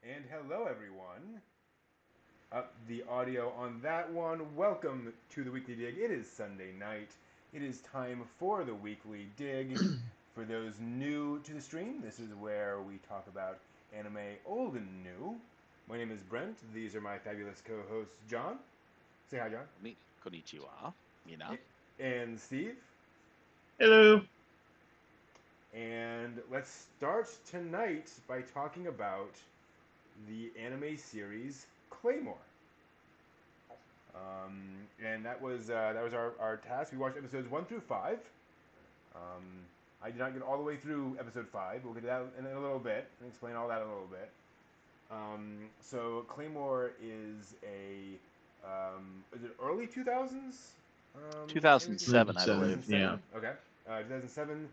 And hello, everyone. Up the audio on that one. Welcome to the Weekly Dig. It is Sunday night. It is time for the Weekly Dig. For those new to the stream, this is where we talk about anime old and new. My name is Brent. These are my fabulous co-hosts, John. Say hi, John. Konnichiwa. And Steve. Hello. And let's start tonight by talking about the anime series Claymore. And that was our task. We watched episodes 1 through 5. I did not get all the way through episode 5. We'll get to that in a little bit and explain all that in a little bit. So Claymore is is it early 2000s? 2007, I believe. 2007? Yeah. Okay. 2007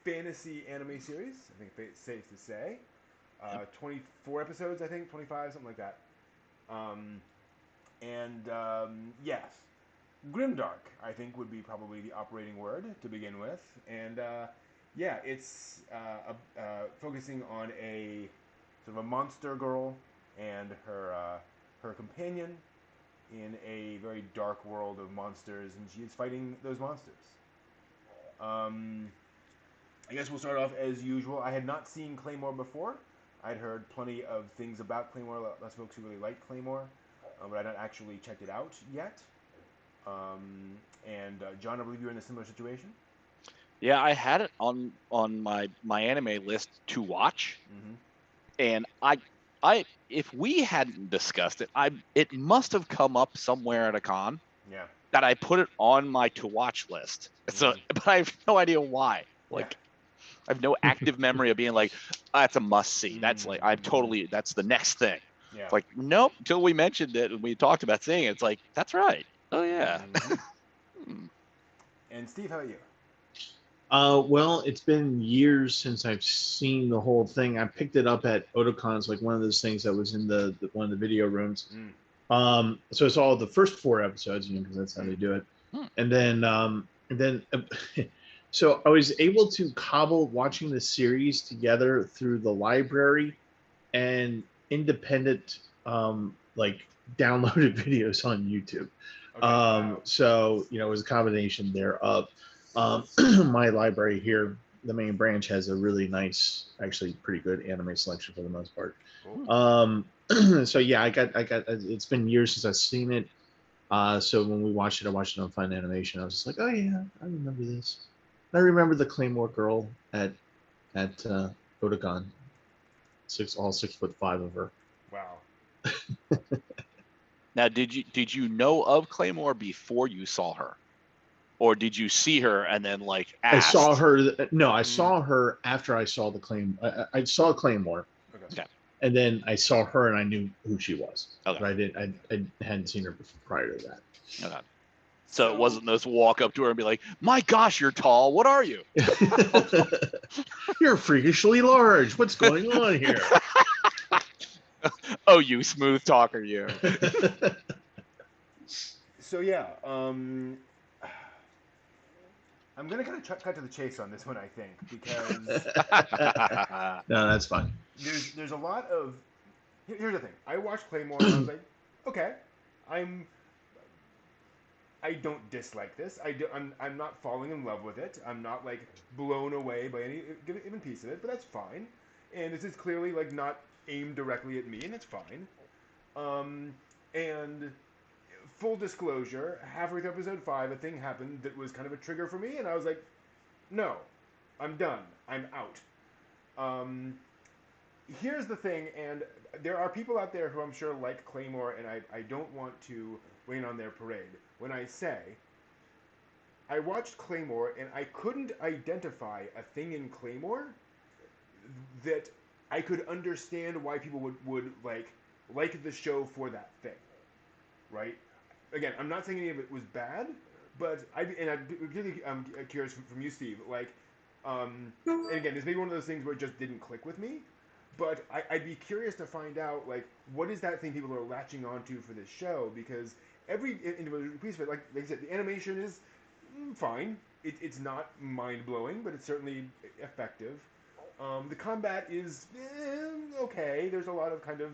fantasy anime series. I think it's safe to say. 24 episodes, I think, 25, something like that. Yes, grimdark, I think, would be probably the operating word to begin with. And it's focusing on a sort of a monster girl and her companion in a very dark world of monsters, and she is fighting those monsters. I guess we'll start off as usual. I had not seen Claymore before. I'd heard plenty of things about Claymore. Lots of folks who really liked Claymore, but I'd not actually checked it out yet. John, I believe you're in a similar situation. Yeah, I had it on my anime list to watch, and I if we hadn't discussed it, it must have come up somewhere at a con. Yeah. That I put it on my to watch list. So, but I have no idea why. Like, I have no active memory of being like, that's a must see. That's like, that's the next thing. Yeah. It's like, nope, until we mentioned it and we talked about seeing it, it's like, that's right. Oh, yeah. And Steve, how about you? Well, it's been years since I've seen the whole thing. I picked it up at Otakon, like one of those things that was in the one of the video rooms. So I saw the first 4 episodes, because that's how they do it. And then, so I was able to cobble watching the series together through the library and independent, like downloaded videos on YouTube. Okay, wow. So it was a combination thereof. My library here, the main branch, has a really nice, actually pretty good anime selection for the most part. Cool. So yeah, I got. It's been years since I've seen it. So when we watched it, I watched it on Fun Animation. I was just like, oh yeah, I remember this. I remember the Claymore girl at Otagon. All 6'5" of her. Wow. Now, did you know of Claymore before you saw her, or did you see her and then like asked? I saw her. No, I saw her after I saw the Claymore. I saw Claymore. Okay. And then I saw her and I knew who she was. Okay. But I hadn't seen her prior to that. Okay. So it wasn't this walk up to her and be like, "My gosh, you're tall. What are you?" You're freakishly large. What's going on here? Oh, you smooth talker, you. So yeah, I'm gonna kind of cut to the chase on this one, I think, because no, that's fine. There's a lot of. Here's the thing. I watched Claymore and I was like, okay, I don't dislike this. I'm not falling in love with it. I'm not like blown away by any even piece of it, but that's fine. And this is clearly like not aimed directly at me, and it's fine. And full disclosure, halfway through episode 5, a thing happened that was kind of a trigger for me, and I was like, no, I'm done. I'm out. Here's the thing, and there are people out there who I'm sure like Claymore, and I don't want to rain on their parade. When I say, I watched Claymore, and I couldn't identify a thing in Claymore that I could understand why people would like the show for that thing, right? Again, I'm not saying any of it was bad, but I'm really curious from you, Steve. And again, this may be one of those things where it just didn't click with me. But I'd be curious to find out, like, what is that thing people are latching onto for this show? Because every individual piece of it, like I said, the animation is fine. It's not mind-blowing, but it's certainly effective. The combat is okay. There's a lot of kind of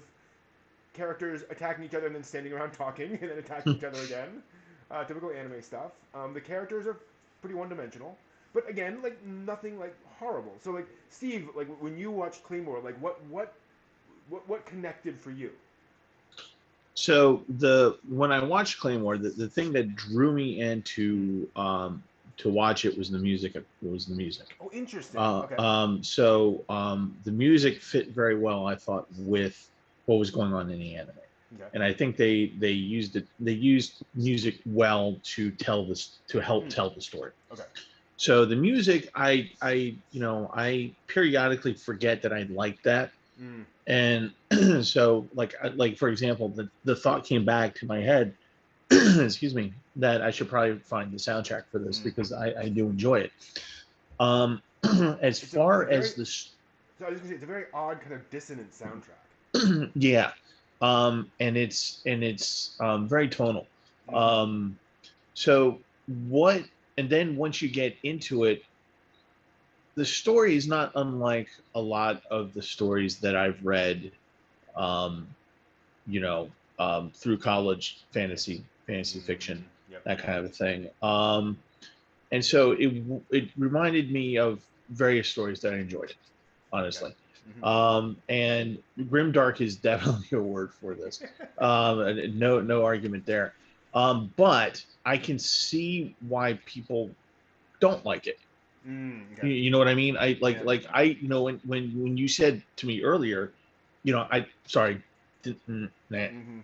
characters attacking each other and then standing around talking and then attacking each other again. Typical anime stuff. The characters are pretty one-dimensional, but again, like nothing like horrible. So like Steve, like when you watched Claymore, like what connected for you? So when I watched Claymore, the thing that drew me into to watch it was the music. Oh, interesting. Okay. The music fit very well, I thought, with what was going on in the anime. Okay. And I think they used music well to help tell the story. Okay. So the music, I periodically forget that I like that. And so like for example, the thought came back to my head, excuse me, that I should probably find the soundtrack for this because I do enjoy it. As far as the, so I was gonna say it's a very odd kind of dissonant soundtrack. yeah, and it's very tonal. So what, and then once you get into it, the story is not unlike a lot of the stories that I've read, through college, fantasy fiction, that kind of a thing. And so it reminded me of various stories that I enjoyed, honestly. And grimdark is definitely a word for this. No argument there. But I can see why people don't like it. You know what I mean? When you said to me earlier, and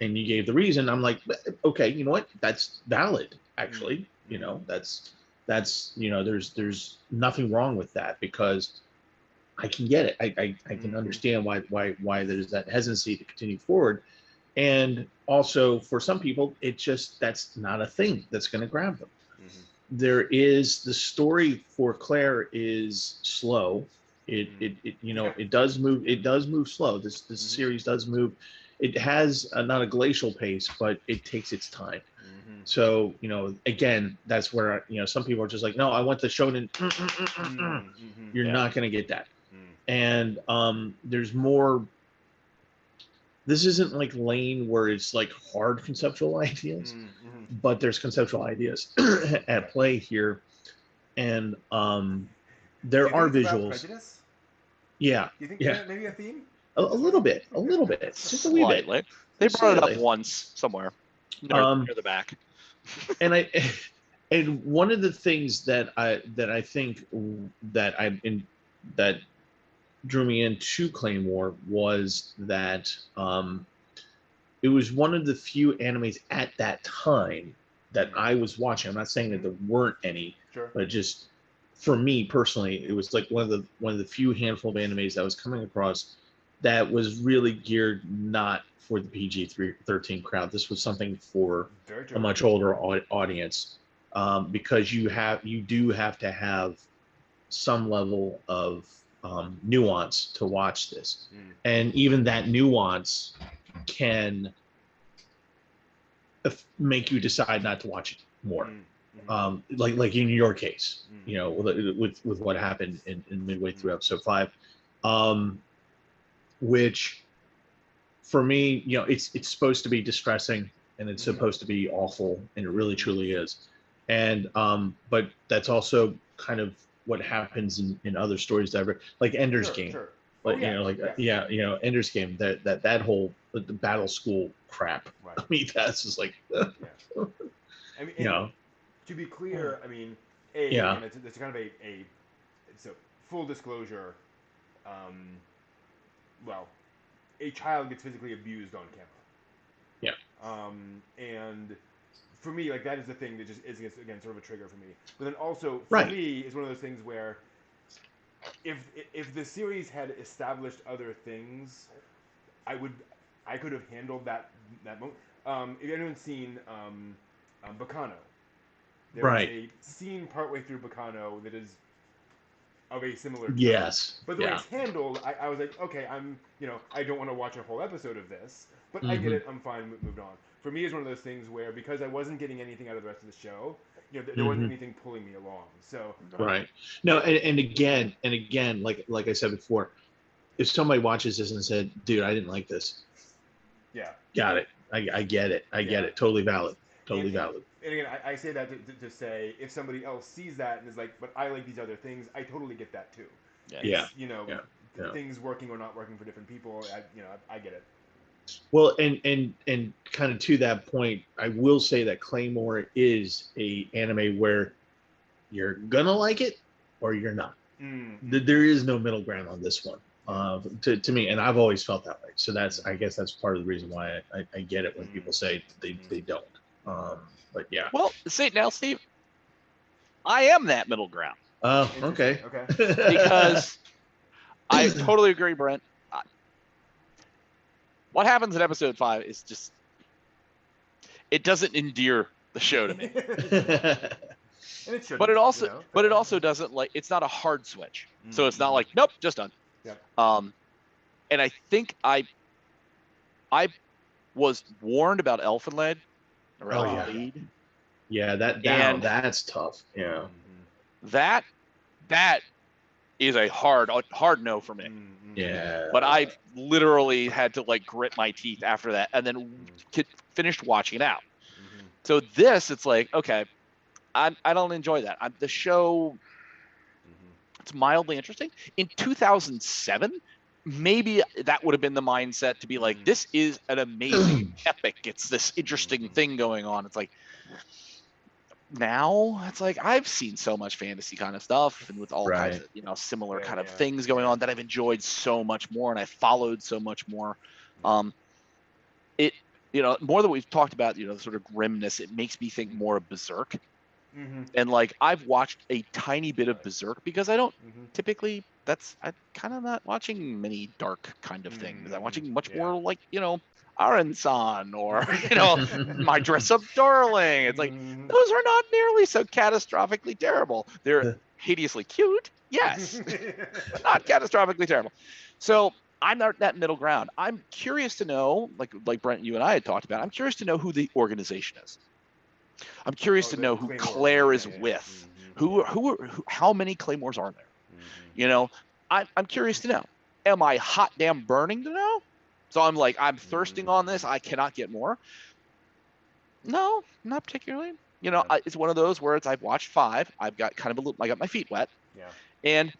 you gave the reason, I'm like, okay, you know what? That's valid, actually. That's there's nothing wrong with that because I can get it. I can understand why there's that hesitancy to continue forward. And also for some people, that's not a thing that's going to grab them. There is the story for Claire is slow. It does move slow. This series does move. It has not a glacial pace, but it takes its time. So again, that's where some people are just like, no, I want the shonen. You're not going to get that. And there's more. This isn't like Lane where it's like hard conceptual ideas, but there's conceptual ideas at play here, and there are visuals. Yeah. Do you think that maybe a theme? A little bit, just a wee bit. They brought it up once somewhere near the back. And one of the things that I think that drew me into Claymore was that it was one of the few animes at that time that I was watching. I'm not saying that there weren't any, but just for me personally, it was like one of the few handful of animes that I was coming across that was really geared not for the PG-13 crowd. This was something for a much older audience, because you do have to have some level of nuance to watch this, and even that nuance can make you decide not to watch it more. Like in your case, with what happened in midway through episode 5, which for me, it's supposed to be distressing and it's supposed to be awful, and it really truly is. And but that's also kind of what happens in other stories that I've read, like Ender's Game. Ender's Game, that whole the battle school crap. Right. I mean, that's just like I mean, to be clear, I mean, and it's kind of it's a full disclosure. A child gets physically abused on camera. And for me, like, that is the thing that just is, again, sort of a trigger for me. But then also, for me, is one of those things where if the series had established other things, I could have handled that moment. If anyone's seen Bacano, there's a scene partway through Bacano that is of a similar tone. Yes. But the way it's handled, I was like, okay, I don't want to watch a whole episode of this, but I get it, I'm fine, moved on. For me, it's one of those things where, because I wasn't getting anything out of the rest of the show, there wasn't anything pulling me along. So no, and again, like I said before, if somebody watches this and said, "Dude, I didn't like this," Yeah. got it. I get it. I get it. Totally valid. Totally valid. And again, I say that to say if somebody else sees that and is like, but I like these other things, I totally get that too. Yeah. You know, things working or not working for different people. I get it. Well, and kind of to that point, I will say that Claymore is a anime where you're gonna like it or you're not. There is no middle ground on this one, to me, and I've always felt that way. So I guess that's part of the reason why I get it when people say they don't. But yeah. Well, see now, Steve, I am that middle ground. Oh, okay. Because I totally agree, Brent. What happens in episode 5 is just, it doesn't endear the show to me. And it but it also, but it also doesn't, like, it's not a hard switch. So it's not like, nope, just done. Yep. And I think I was warned about Elfenlied. Yeah, that's tough. Yeah. That is a hard no for me. Yeah. But I literally had to like grit my teeth after that, and then finished watching it out. So this, it's like, okay, I don't enjoy that. The show, it's mildly interesting. In 2007, maybe that would have been the mindset to be like, this is an amazing epic. It's this interesting thing going on. It's like, now it's like I've seen so much fantasy kind of stuff and with all kinds of similar kind of things going on that I've enjoyed so much more and I followed so much more. It more than we've talked about sort of grimness, it makes me think more of Berserk. And like I've watched a tiny bit of Berserk because I don't typically, I'm kind of not watching many dark kind of things. I'm watching much more like Aran-san or My Dress Up Darling. It's like those are not nearly so catastrophically terrible. They're hideously cute, yes, but not catastrophically terrible. So I'm not that middle ground. I'm curious to know, like Brent, you and I had talked about, I'm curious to know who the organization is. I'm curious to know who Claire is with. How many Claymores are there? I'm curious to know. Am I hot damn burning to know? So I'm like, I'm thirsting on this. I cannot get more. No, not particularly. It's one of those where I've watched 5. I've got I got my feet wet. Yeah. And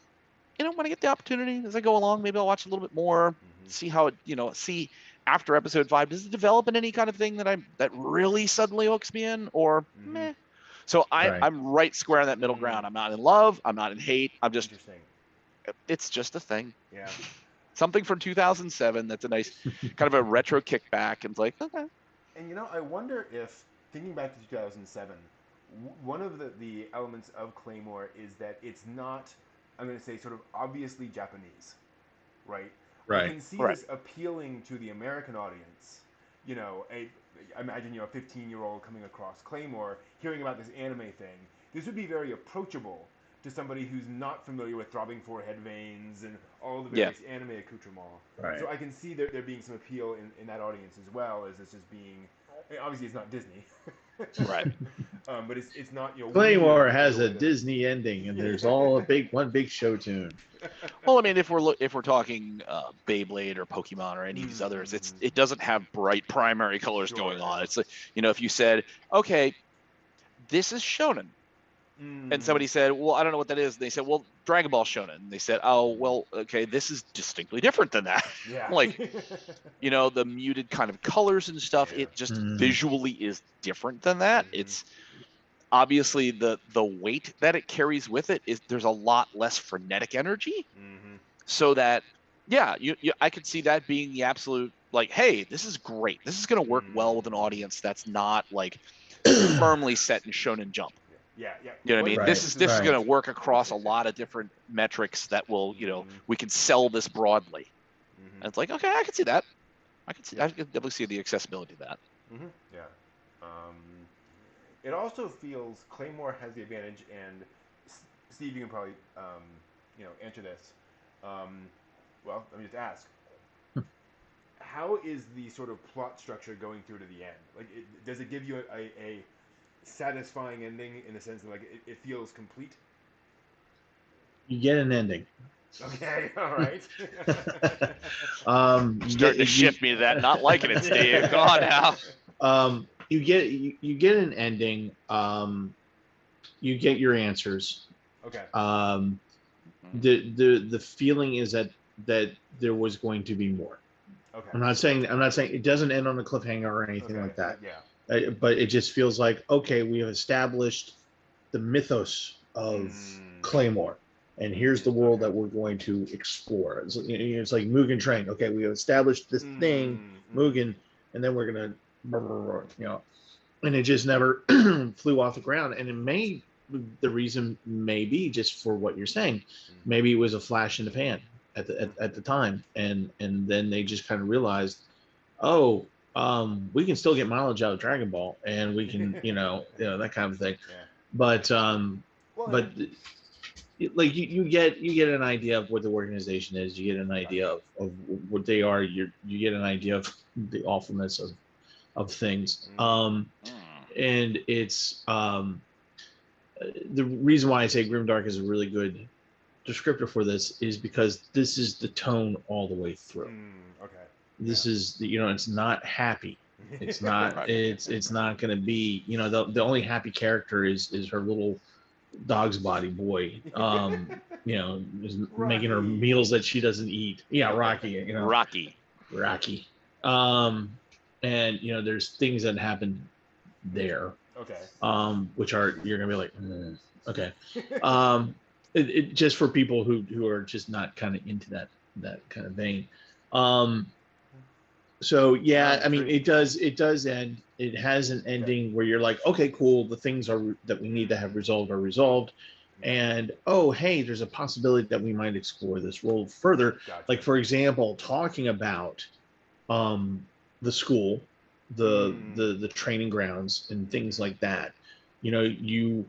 when I get the opportunity as I go along, maybe I'll watch a little bit more, see how it, see after episode 5, does it develop in any kind of thing that really suddenly hooks me in, or meh. So I'm right square in that middle ground. I'm not in love. I'm not in hate. I'm just, it's just a thing. Yeah. Something from 2007 that's a nice kind of a retro kickback, and it's like, okay. And I wonder if, thinking back to 2007, one of the elements of Claymore is that it's not, I'm going to say, sort of obviously Japanese, right? I can see this appealing to the American audience. I imagine a 15-year-old coming across Claymore, hearing about this anime thing. This would be very approachable to somebody who's not familiar with throbbing forehead veins and all the various anime accoutrements. Right. So I can see there being some appeal in that audience as well, as this just being, obviously it's not Disney. Right. But it's not, Claymore has a Disney ending, and there's all one big show tune. Well, I mean, if we're talking Beyblade or Pokemon or any of these others, it doesn't have bright primary colors going on. It's like, if you said, okay, this is shonen, and somebody said, well, I don't know what that is, and they said, well, Dragon Ball Shonen, and they said, oh, well, okay, this is distinctly different than that. Yeah. Like, the muted kind of colors and stuff, it just visually is different than that. It's obviously the weight that it carries with it is, there's a lot less frenetic energy. So that, I could see that being the absolute, like, hey, this is great. This is going to work well with an audience that's not like firmly set in Shonen Jump. Yeah. You know what I mean? This is going to work across a lot of different metrics that will, we can sell this broadly. And it's like, okay, I can see that. I can definitely see the accessibility of that. Yeah. It also feels Claymore has the advantage, and Steve, you can probably, answer this. Well, let me just ask. How is the sort of plot structure going through to the end? Like, does it give you a satisfying ending in the sense that, like, it feels complete? You get an ending. Okay, all right. Starting to shift me to that, not liking it, Steve. Go on now. You get an ending. You get your answers. Okay. The feeling is that there was going to be more. Okay. I'm not saying it doesn't end on a cliffhanger or anything like that. Yeah. But it just feels like, okay, we have established the mythos of Claymore, and here's the world that we're going to explore. It's like Mugen Train. Okay, we have established this thing, Mugen, and then we're gonna, and it just never flew off the ground. And the reason may be just for what you're saying. Maybe it was a flash in the pan at the time, and then they just kind of realized, oh, we can still get mileage out of Dragon Ball, and we can, that kind of thing. Yeah. But like you get an idea of what the organization is. You get an idea of what they are. You get an idea of the awfulness of things. And it's the reason why I say Grimdark is a really good descriptor for this is because this is the tone all the way through. Okay. This is it's not happy. It's not it's not going to be, the only happy character is her little dog's body boy, is making her meals that she doesn't eat. Yeah, Rocky, Rocky. And there's things that happen there. Okay. Which are, you're gonna be like, okay. It just for people who are just not kind of into that kind of vein. So yeah, I mean, it does end. It has an ending where you're like, okay, cool. The things that we need to have resolved are resolved, and oh, hey, there's a possibility that we might explore this world further. Gotcha. Like, for example, talking about the school, the training grounds, and things like that. You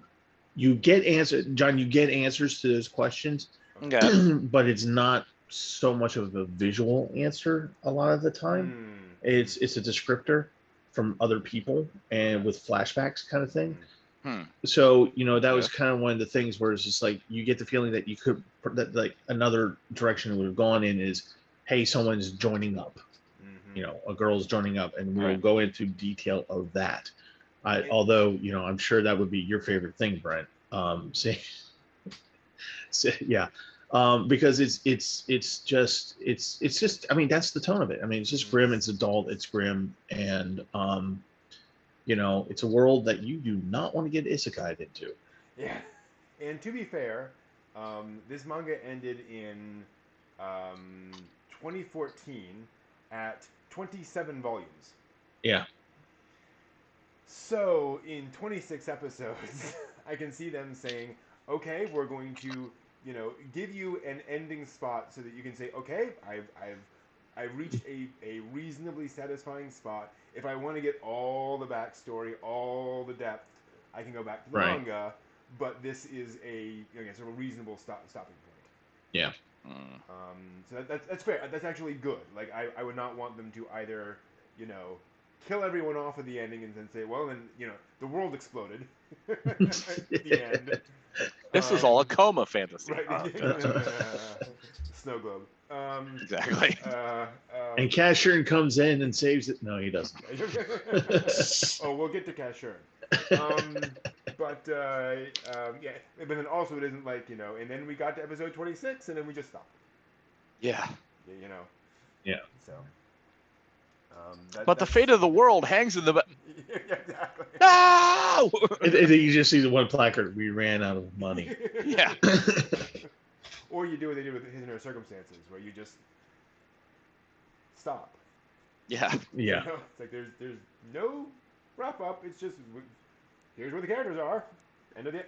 get answers, John. You get answers to those questions, Okay. but it's not so much of a visual answer a lot of the time. It's a descriptor from other people and with flashbacks kind of thing. So that was kind of one of the things where it's just like you get the feeling that like another direction it would have gone in is, hey, someone's joining up, a girl's joining up, and we'll go into detail of that. Although I'm sure that would be your favorite thing, Brent. Yeah. Because it's just I mean, that's the tone of it. I mean, it's just grim, it's adult, it's grim, and it's a world that you do not want to get isekai'd into. Yeah. And to be fair, this manga ended in 2014 at 27 volumes. Yeah. So in 26 episodes, I can see them saying, okay, we're going to give you an ending spot so that you can say, okay, I've reached a reasonably satisfying spot. If I want to get all the backstory, all the depth, I can go back to the manga. But this is sort of a reasonable stopping point. Yeah. So that's fair. That's actually good. Like I would not want them to either kill everyone off at the ending and then say, well, then the world exploded at the end. This is all a coma fantasy. Right. Snow globe. Exactly. And Casshern comes in and saves it. No, he doesn't. Oh, we'll get to Casshern. But then also it isn't like, and then we got to episode 26 and then we just stopped. Yeah. Yeah. So. But the fate of the world hangs in the... Exactly. No! And then you just see the one placard, we ran out of money. Yeah. Or you do what they do with His Inner Circumstances, where you just stop. Yeah. Yeah. It's like there's no wrap up. It's just here's where the characters are. End of the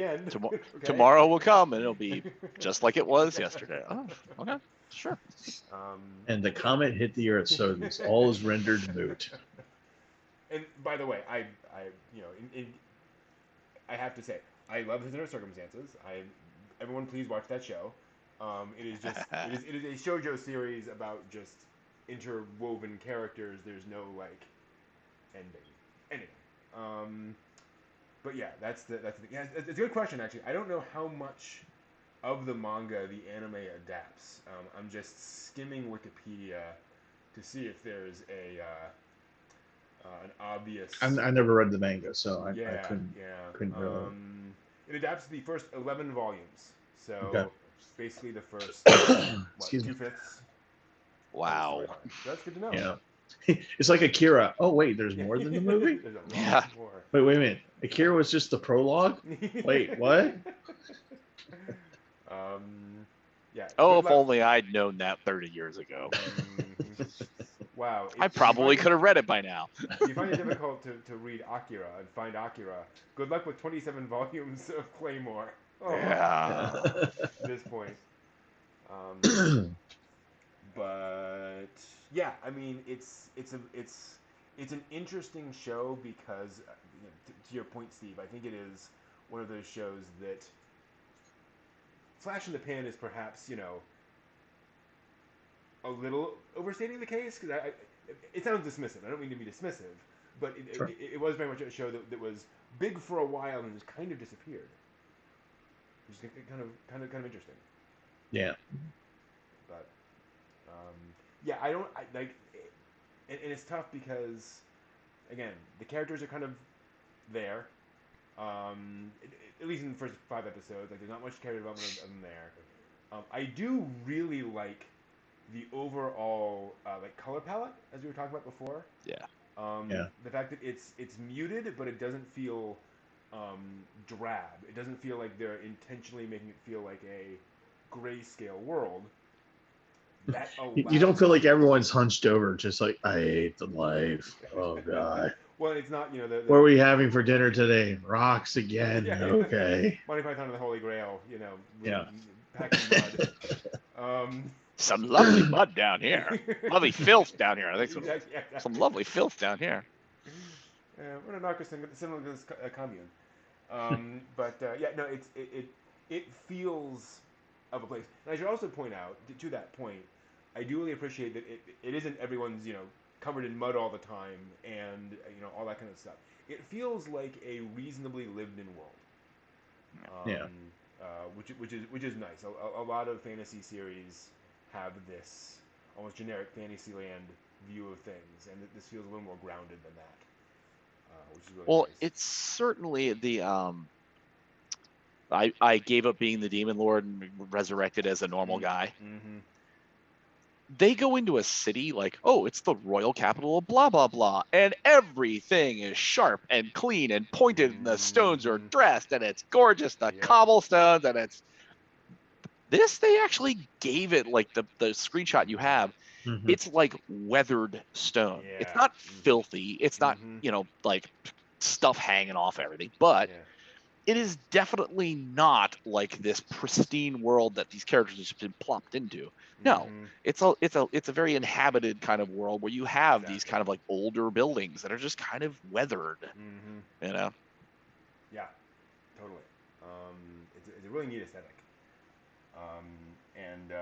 end. Okay. Tomorrow will come and it'll be just like it was yesterday. Oh, okay. Sure. And the comet hit the earth, so this all is rendered moot. And by the way, I have to say, I love His Inner Circumstances. Everyone, please watch that show. It is a shoujo series about just interwoven characters. There's no ending. Anyway, but yeah, that's the thing. Yeah, it's a good question actually. I don't know how much of the manga the anime adapts. I'm just skimming Wikipedia to see if there's an obvious. I never read the manga, so I Yeah, couldn't really. It adapts the first 11 volumes, so Okay. basically the first Excuse me. 2/5. Wow. So that's good to know. Yeah. It's like Akira. Oh wait, there's more than the movie? There's a lot Yeah. more. Wait a minute. Akira was just the prologue? Wait, what? Yeah. Oh, good if luck. only I'd known that 30 years ago. Wow. I probably could have read it by now. If you find it difficult to read Akira and find Akira, good luck with 27 volumes of Claymore. Oh, Yeah. at this point. But yeah, I mean, it's an interesting show because, to your point, Steve, I think it is one of those shows that flash in the pan is perhaps a little overstating the case, because it sounds dismissive. I don't mean to be dismissive, but Sure. it was very much a show that was big for a while and just kind of disappeared, which is kind of interesting. Yeah. But yeah, I like, and it's tough because, again, the characters are kind of there. At least in the first 5 episodes, like, there's not much character development of them there. I do really like the overall like color palette, as we were talking about before. Yeah. Yeah. The fact that it's muted, but it doesn't feel drab. It doesn't feel like they're intentionally making it feel like a grayscale world. That You don't feel like everyone's hunched over, just like, I hate the life. Oh god. Well, it's not, What are we having for dinner today? Rocks again. Yeah. Okay. Monty Python and the Holy Grail, Yeah. packing mud. Some lovely mud down here. Lovely filth down here. I think Exactly. some lovely filth down here. We're not similar to this commune. But yeah, no, it feels of a place. And I should also point out, to that point, I do really appreciate that it isn't everyone's covered in mud all the time and all that kind of stuff. It feels like a reasonably lived-in world. Yeah. Which is nice. A lot of fantasy series have this almost generic Fantasyland view of things, and this feels a little more grounded than that, which is really Well, nice. it's certainly the I gave up being the demon lord and resurrected as a normal guy. Mm-hmm. They go into a city like, oh, it's the royal capital of blah blah blah, and everything is sharp and clean and pointed, and the stones are dressed, and it's gorgeous, the cobblestones, and it's this. They actually gave it, like, the screenshot you have. Mhm. It's like weathered stone. Yeah. It's not filthy. It's not like stuff hanging off everything, but it is definitely not like this pristine world that these characters have just been plopped into. No, it's a very inhabited kind of world where you have these kind of like older buildings that are just kind of weathered. Yeah, totally. It's a really neat aesthetic. And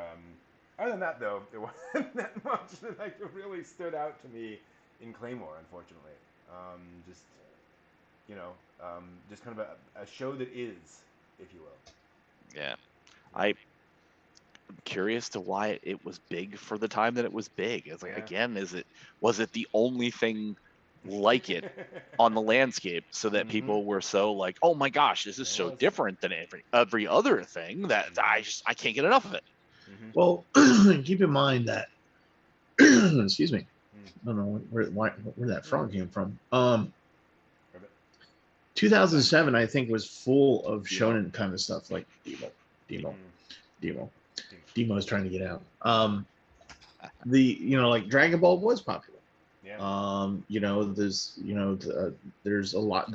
other than that, though, there wasn't that much that like really stood out to me in Claymore, unfortunately. Just kind of a show that is, if you will. Yeah, I'm curious to why it was big for the time that it was big. It's like, again, was it the only thing like it on the landscape, so that people were so like, oh my gosh, this is so different than every other thing that I can't get enough of it. Well, keep in mind that excuse me, I don't know where that frog came from. 2007, I think, was full of shonen kind of stuff, like Demo's trying to get out. Like Dragon Ball was popular. There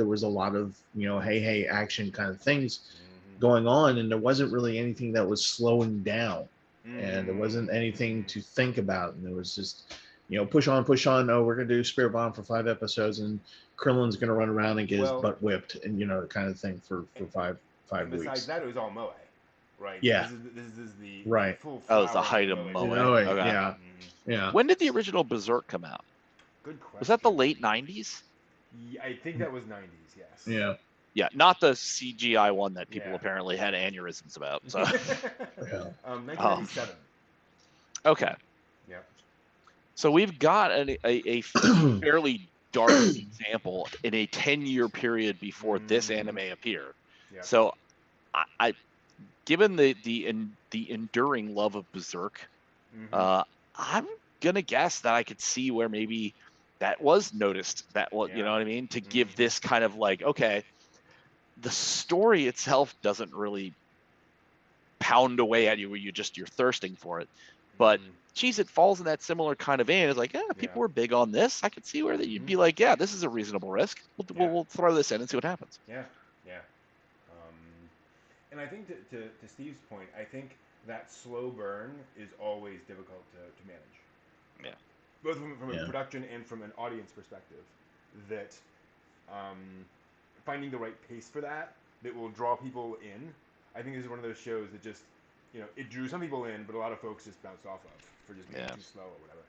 was a lot of hey action kind of things going on, and there wasn't really anything that was slowing down, and there wasn't anything to think about, and there was just push on. Oh, we're gonna do Spirit Bomb for 5 episodes, and Krillin's gonna run around and get his butt whipped, and kind of thing for 5 weeks. Besides that, it was all Moe, right? Yeah. This is the right. Full it's the height of Moe. Okay. Yeah. When did the original Berserk come out? Good question. Was that the late 90s? I think that was 90s. Yes. Yeah. Yeah, not the CGI one that people Yeah. apparently had aneurysms about. So, 1997. Okay. Yep. So we've got a fairly dark example in a 10-year period before this anime appeared. Yep. So, I given the enduring love of Berserk, I'm gonna guess that I could see where maybe that was noticed. That was, you know what I mean, to give this kind of like, okay, the story itself doesn't really pound away at you where you're thirsting for it, but geez, it falls in that similar kind of vein. It's like, people were big on this. I could see where that you'd be like, yeah, this is a reasonable risk. We'll throw this in and see what happens. Yeah. And I think to Steve's point, I think that slow burn is always difficult to manage. Yeah. Both from a production and from an audience perspective, that finding the right pace for that will draw people in. I think this is one of those shows that just, it drew some people in, but a lot of folks just bounced off of for just being too slow or whatever.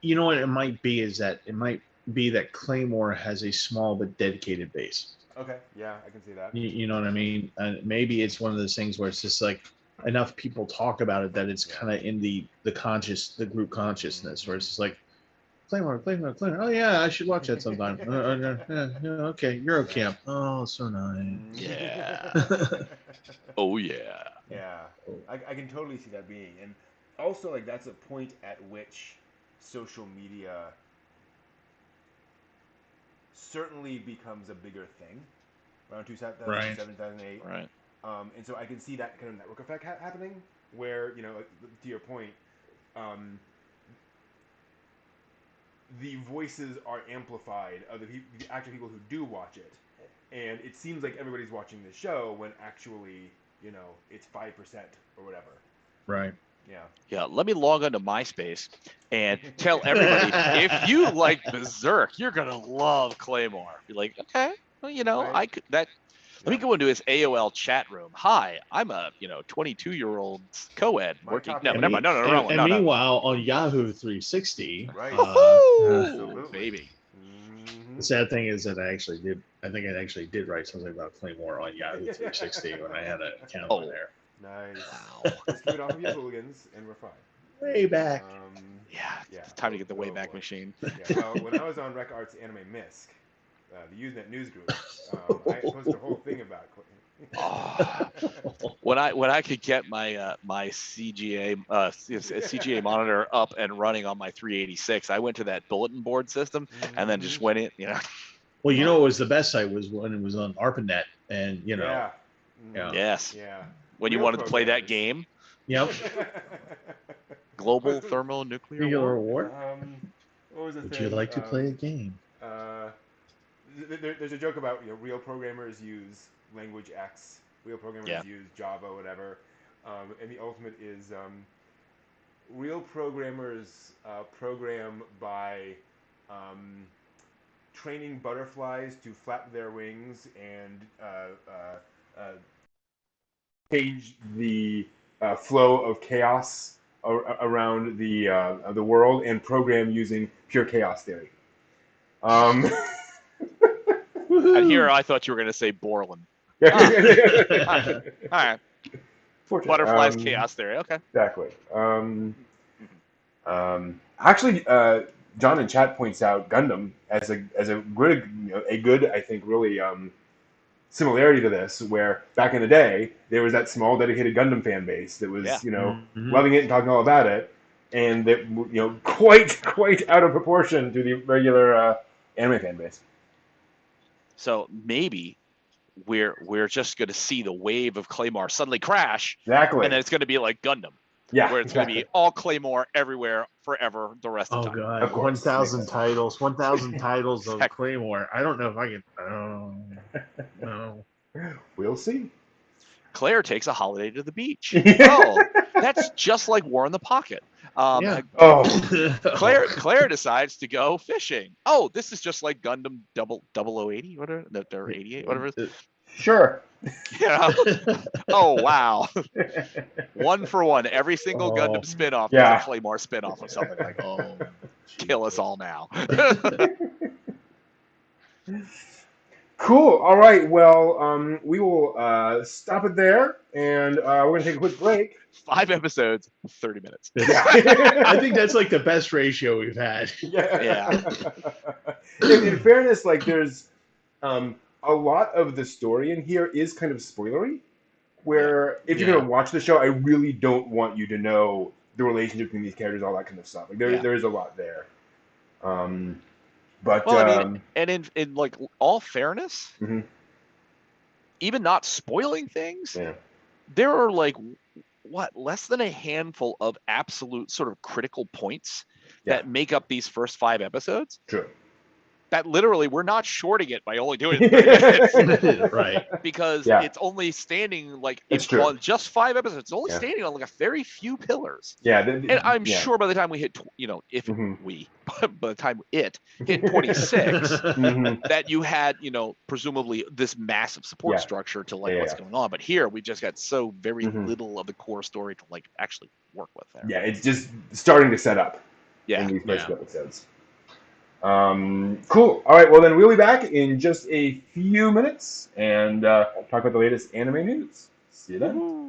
You know what it might be is that it might be that Claymore has a small but dedicated base. Okay, yeah, I can see that. You know what I mean? And maybe it's one of those things where it's just like enough people talk about it that it's kind of in the group consciousness, where it's just like Claymore. Oh yeah, I should watch that sometime. Okay, Eurocamp. Oh, so nice. Yeah. Oh yeah. Yeah, I can totally see that being, and also like that's a point at which social media certainly becomes a bigger thing around 2007, 2008. Right. And so I can see that kind of network effect happening where, like, to your point, the voices are amplified of the actual people who do watch it. And it seems like everybody's watching the show when actually, it's 5% or whatever. Right. Yeah, let me log onto MySpace and tell everybody, if you like Berserk, you're going to love Claymore. Be like, okay, well, I could that. Let me go into his AOL chat room. Hi, I'm a 22-year-old co-ed working. No, never mind. No. And meanwhile, on Yahoo 360, right? Baby. The sad thing is that I think I actually did write something about Claymore on Yahoo 360 when I had an account on there. Nice. Wow. Just keep it off of your hooligans, and we're fine. Way back. It's time to get the Wayback Machine. Well, when I was on Rec Arts Anime Misc, the Usenet news group, I posted a whole thing about. When I could get my my CGA monitor up and running on my 386, I went to that bulletin board system and then just went in. Well, it was the best site was when it was on ARPANET, and Yes. Yeah. When you wanted to play that game. Yep. Global thermonuclear war. What was the Would thing? you like to play a game? There's a joke about real programmers use language X, real programmers use Java, whatever, and the ultimate is real programmers program by training butterflies to flap their wings and change the flow of chaos around the world, and program using pure chaos theory. And here I thought you were going to say Borland. All right. Butterflies chaos theory. Okay. Exactly. Actually, John in chat points out Gundam as a good I think really similarity to this, where back in the day there was that small dedicated Gundam fan base that was loving it and talking all about it, and that quite out of proportion to the regular anime fan base. So maybe we're just going to see the wave of Claymore suddenly crash, exactly, and then it's going to be like Gundam, where it's going to be all Claymore everywhere forever the rest of the time. Oh god, 1,000 titles, 1,000 titles of Claymore. I don't know if I can. No. We'll see. Claire takes a holiday to the beach. Oh, that's just like War in the Pocket. Claire decides to go fishing. Oh, this is just like Gundam 0080, whatever, or 88, whatever it is. Sure. Yeah. Oh wow. One for one. Every single Gundam spinoff is a Claymore spinoff of something like, kill us all now. Cool. All right. Well, we will stop it there, and we're gonna take a quick break. 5 episodes, 30 minutes. Yeah. I think that's like the best ratio we've had. Yeah. In fairness, like there's a lot of the story in here is kind of spoilery. Where if you're gonna watch the show, I really don't want you to know the relationship between these characters, all that kind of stuff. Like there is a lot there. But well, I mean, and in like all fairness, Mhm. even not spoiling things, Yeah. there are like less than a handful of absolute sort of critical points that make up these first 5 episodes. True. That literally we're not shorting it by only doing 30 minutes. Right. Because it's only standing like on just 5 episodes. It's only standing on like a very few pillars. Yeah. And I'm sure by the time we hit, if we, by the time it hit 26, that you had, presumably this massive support structure to like what's going on. But here we just got so very little of the core story to like actually work with there. Yeah, it's just starting to set up. Yeah. In these first episodes. Cool. All right. Well, then we'll be back in just a few minutes and talk about the latest anime news. See you then. Woo-hoo.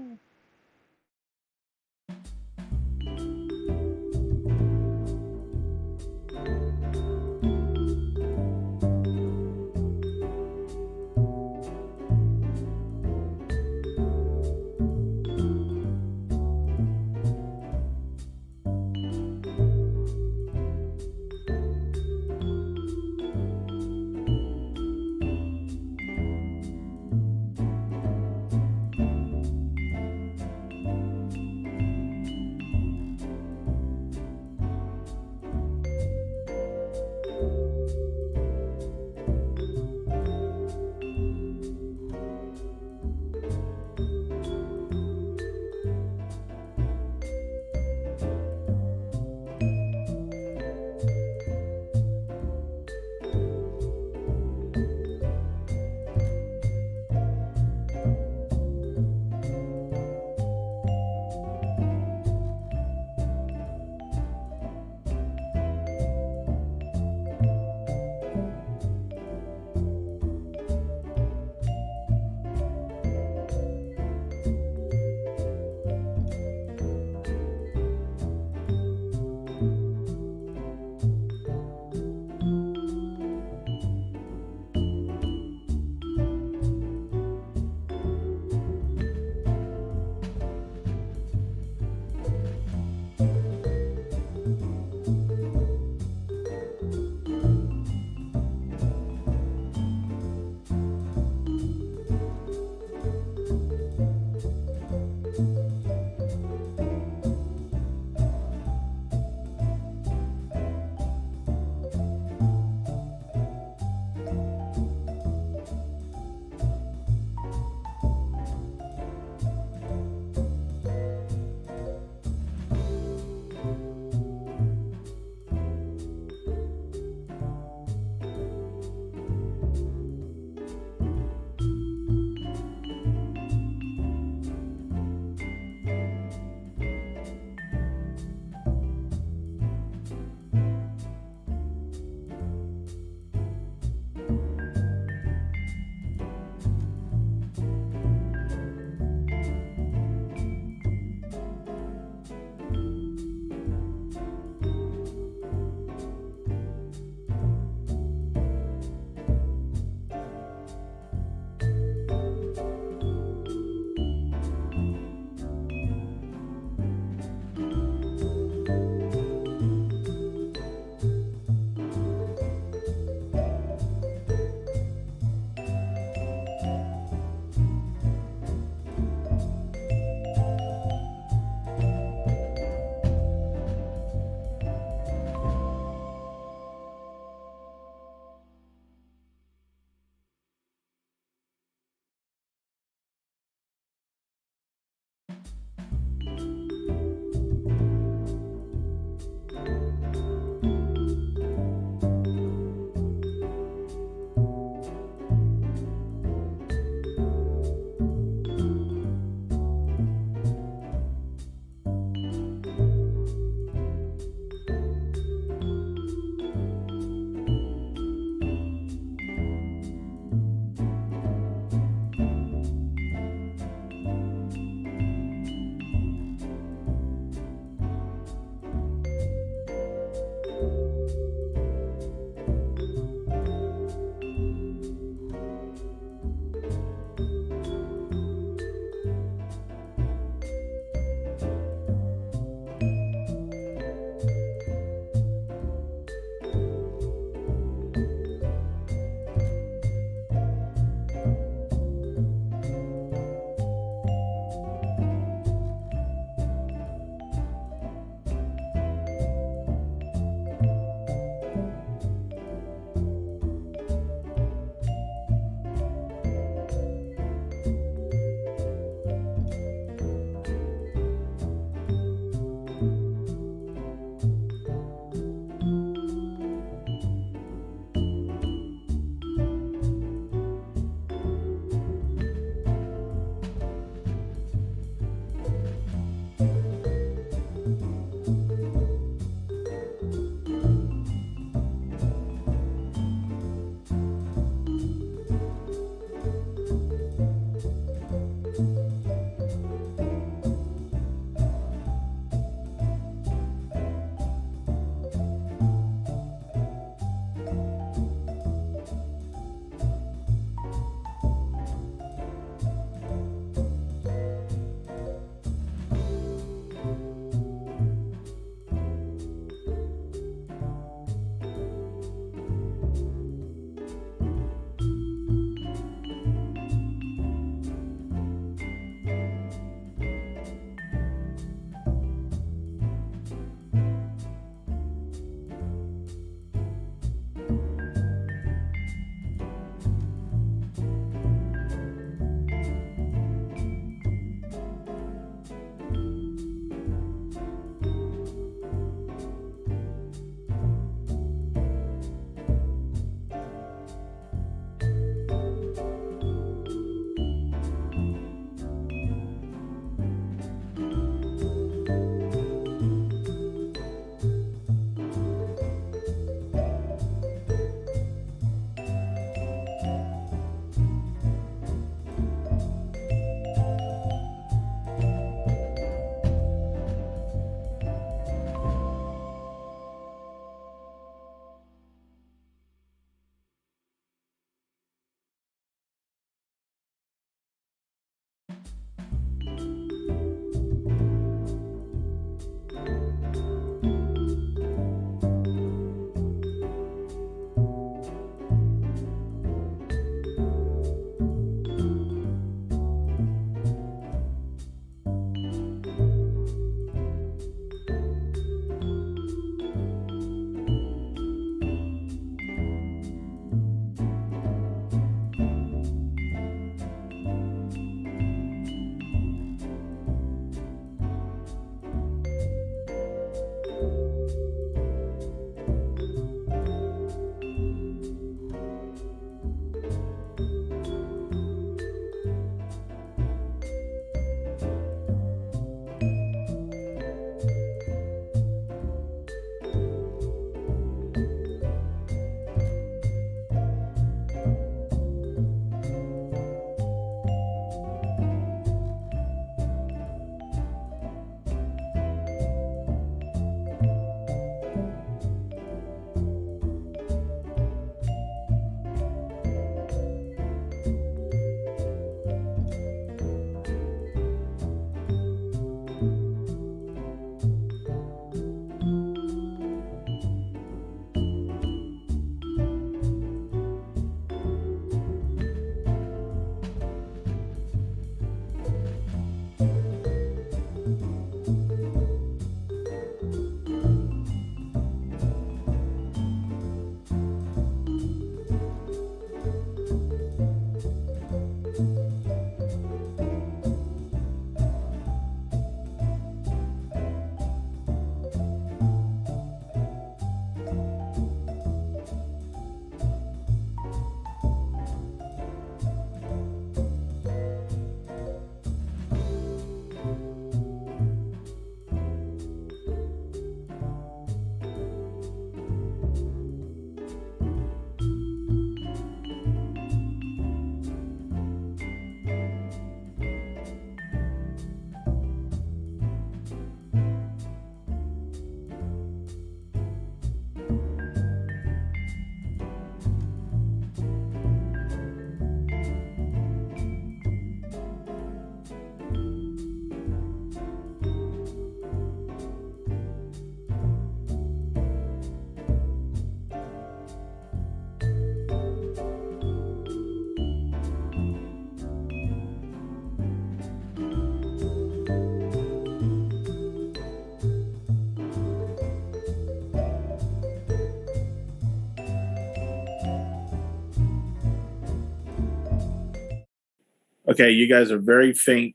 Okay, you guys are very faint.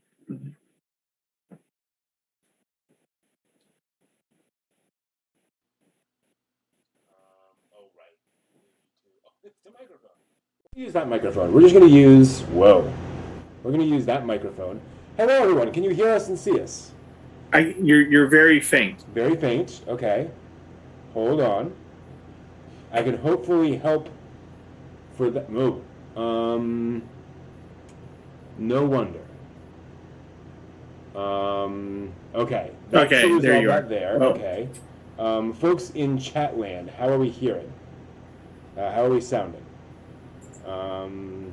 Use that microphone. We're just going to use... Whoa. We're going to use that microphone. Hello, everyone. Can you hear us and see us? You're very faint. Very faint. Okay. Hold on. I can hopefully help for that. No. No wonder. Okay. That Okay, there you are. There. Oh. Okay. Folks in Chatland, how are we hearing? How are we sounding? I'm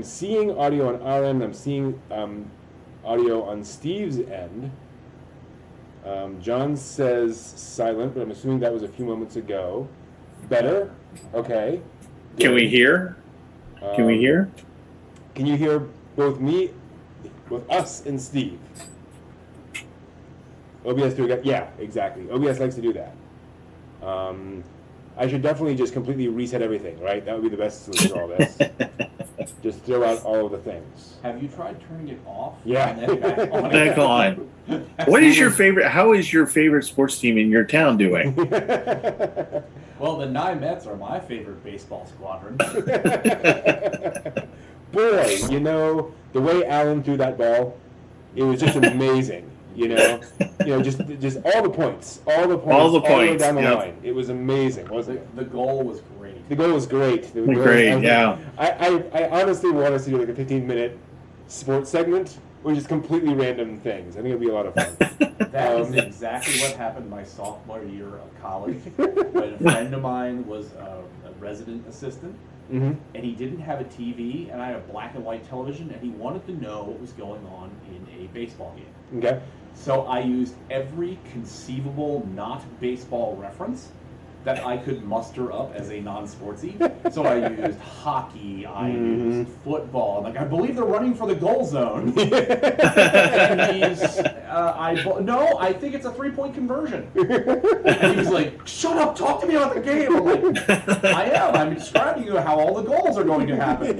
seeing audio on our end. I'm seeing audio on Steve's end. John says silent, but I'm assuming that was a few moments ago. Better? Okay. Good. Can we hear? Can we hear? Can you hear both us and Steve? OBS yeah, exactly. OBS likes to do that. I should definitely just completely reset everything, right? That would be the best solution to all this. Just throw out all of the things. Have you tried turning it off? Yeah. And then back on? Back on. What is your favorite? How is your favorite sports team in your town doing? Well, the Nye Mets are my favorite baseball squadron. Boy, you know, the way Allen threw that ball, it was just amazing. Just all the points, all the way down the line. It was amazing, wasn't it? The goal was great. The goal was great. Yeah. I honestly want us to do like a 15-minute sports segment, or just completely random things. I think it'd be a lot of fun. That is exactly what happened my sophomore year of college, when a friend of mine was a resident assistant, mm-hmm. and he didn't have a TV, and I had a black and white television, and he wanted to know what was going on in a baseball game. Okay. So I used every conceivable not baseball reference that I could muster up as a non-sportsy. So I used hockey, I used football. Like, I believe they're running for the goal zone. And I think it's a 3-point conversion. And he was like, shut up, talk to me about the game. I'm like, I'm describing you how all the goals are going to happen.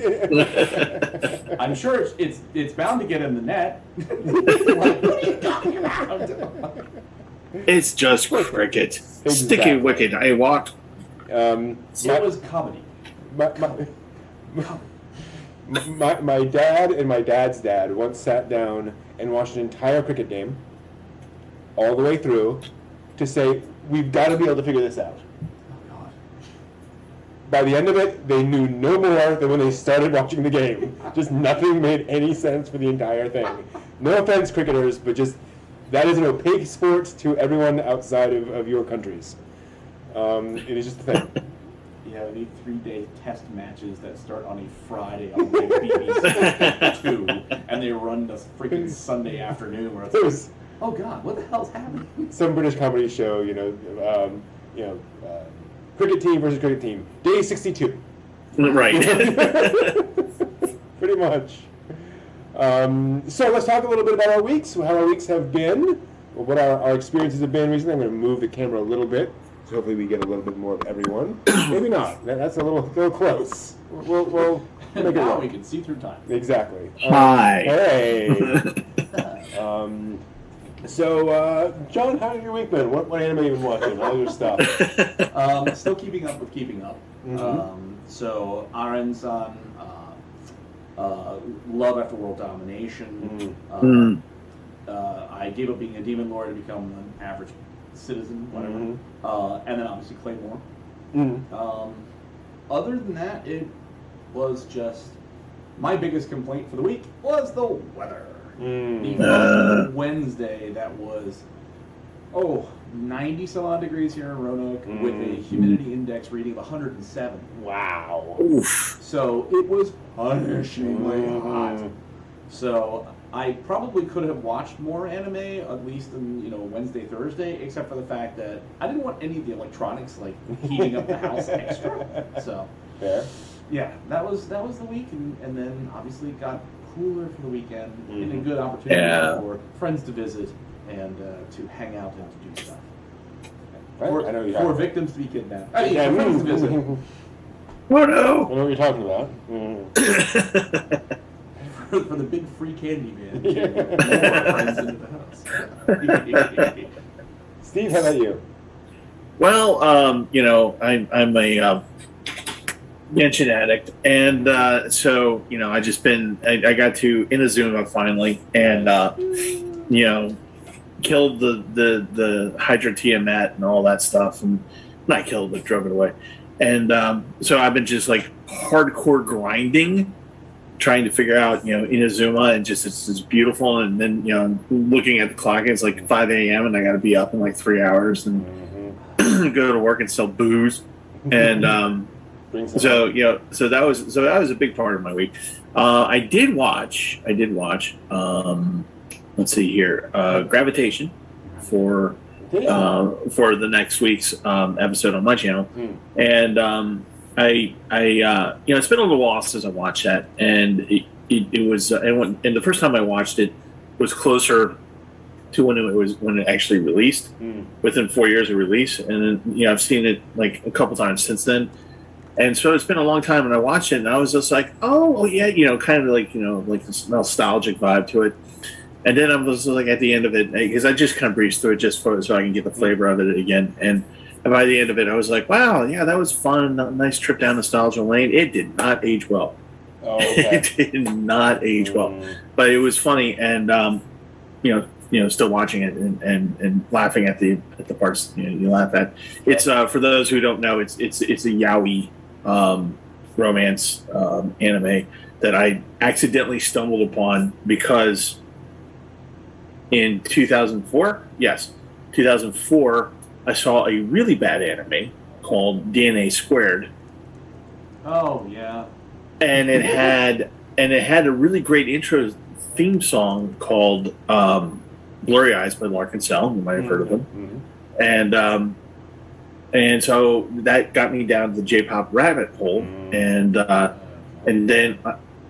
I'm sure it's bound to get in the net. Like, what are you talking about? It's just cricket. Exactly. Sticky wicket. I walked. It was comedy. My dad and my dad's dad once sat down and watched an entire cricket game, all the way through, to say, we've got to be able to figure this out. Oh, God. By the end of it, they knew no more than when they started watching the game. Just nothing made any sense for the entire thing. No offense, cricketers, but just... that is an opaque sport to everyone outside of your countries. It is just a thing. Yeah, we need 3-day test matches that start on a Friday on like BBC 2, and they run to freaking Sunday afternoon where it's like, oh God, what the hell's happening? Some British comedy show, cricket team versus cricket team, day 62. Right. Pretty much. So let's talk a little bit about our weeks, how our weeks have been, what our experiences have been recently. I'm going to move the camera a little bit, so hopefully we get a little bit more of everyone. Maybe not. That's a little close. We'll make it now work. we can see through time. Exactly. Hi. Hey. So, John, how's your week been? What anime have you been watching? All your stuff. Still keeping up with keeping up. Mm-hmm. So Aren's on Love After World Domination. Mm-hmm. I gave up being a demon lord to become an average citizen, whatever. Mm-hmm. And then obviously Claymore. Mm-hmm. Other than that, it was just my biggest complaint for the week was the weather. The Wednesday that was 90 some odd degrees here in Roanoke with a humidity index reading of 107. Wow. Oof. So it was punishingly hot. So I probably could have watched more anime, at least in Wednesday, Thursday, except for the fact that I didn't want any of the electronics like heating up the house extra. So Fair. yeah, that was the week, and then obviously it got cooler for the weekend, and a good opportunity for friends to visit and to hang out and to do stuff. Right? I know you have. For victims to be kidnapped. I mean, for friends to visit. Oh I no! know what you're talking about. For the big free candy man. More friends into the house. Steve, how about you? Well, I'm a Genshin addict, and so I just I got to Inazuma finally, and killed the Hydra Tiamat and all that stuff, and not killed, but drove it away. And so I've been just like hardcore grinding, trying to figure out Inazuma, and just it's beautiful. And then I'm looking at the clock, and it's like 5 a.m. and I got to be up in like 3 hours and go to work and sell booze. And so that was a big part of my week. I did watch. Let's see here, Gravitation for the next week's episode on my channel, and it's been a little while since I watched that, and it was and the first time I watched it was closer to when it actually released, within 4 years of release, and then I've seen it like a couple times since then. And so it's been a long time, and I watched it, and I was just like, oh yeah, kind of like like this nostalgic vibe to it. And then I was like at the end of it, because I just kind of breezed through it just so I can get the flavor of it again. And by the end of it, I was like, wow, yeah, that was fun. A nice trip down nostalgia lane. It did not age well. Oh, okay. It did not age well, but it was funny, and still watching it and laughing at the parts you laugh at. It's for those who don't know, it's a yaoi romance anime that I accidentally stumbled upon because in 2004, I saw a really bad anime called DNA Squared. Oh yeah. And it had a really great intro theme song called Blurry Eyes by Lark and Cell. You might have heard of them. And so that got me down to the J-pop rabbit hole, and then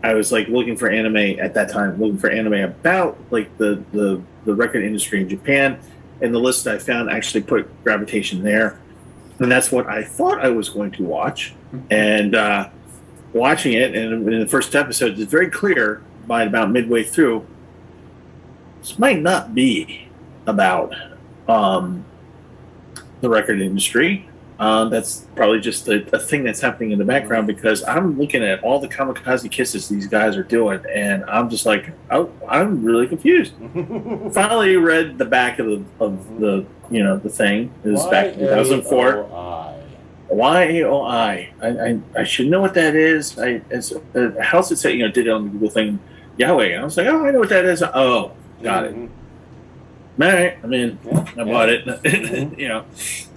I was like looking for anime at that time, about like the record industry in Japan, and the list that I found actually put Gravitation there, and that's what I thought I was going to watch. And watching it, and in the first episode, it's very clear by about midway through, this might not be about the record industry. That's probably just a thing that's happening in the background, because I'm looking at all the kamikaze kisses these guys are doing, and I'm just like, oh, I'm really confused. Finally read the back of the the thing. It was back in 2004. YAOI. I should know what that is. How's it say? Did it on the Google thing, Yahweh. And I was like, oh, I know what that is. Oh, got it. All right. I mean, I bought it.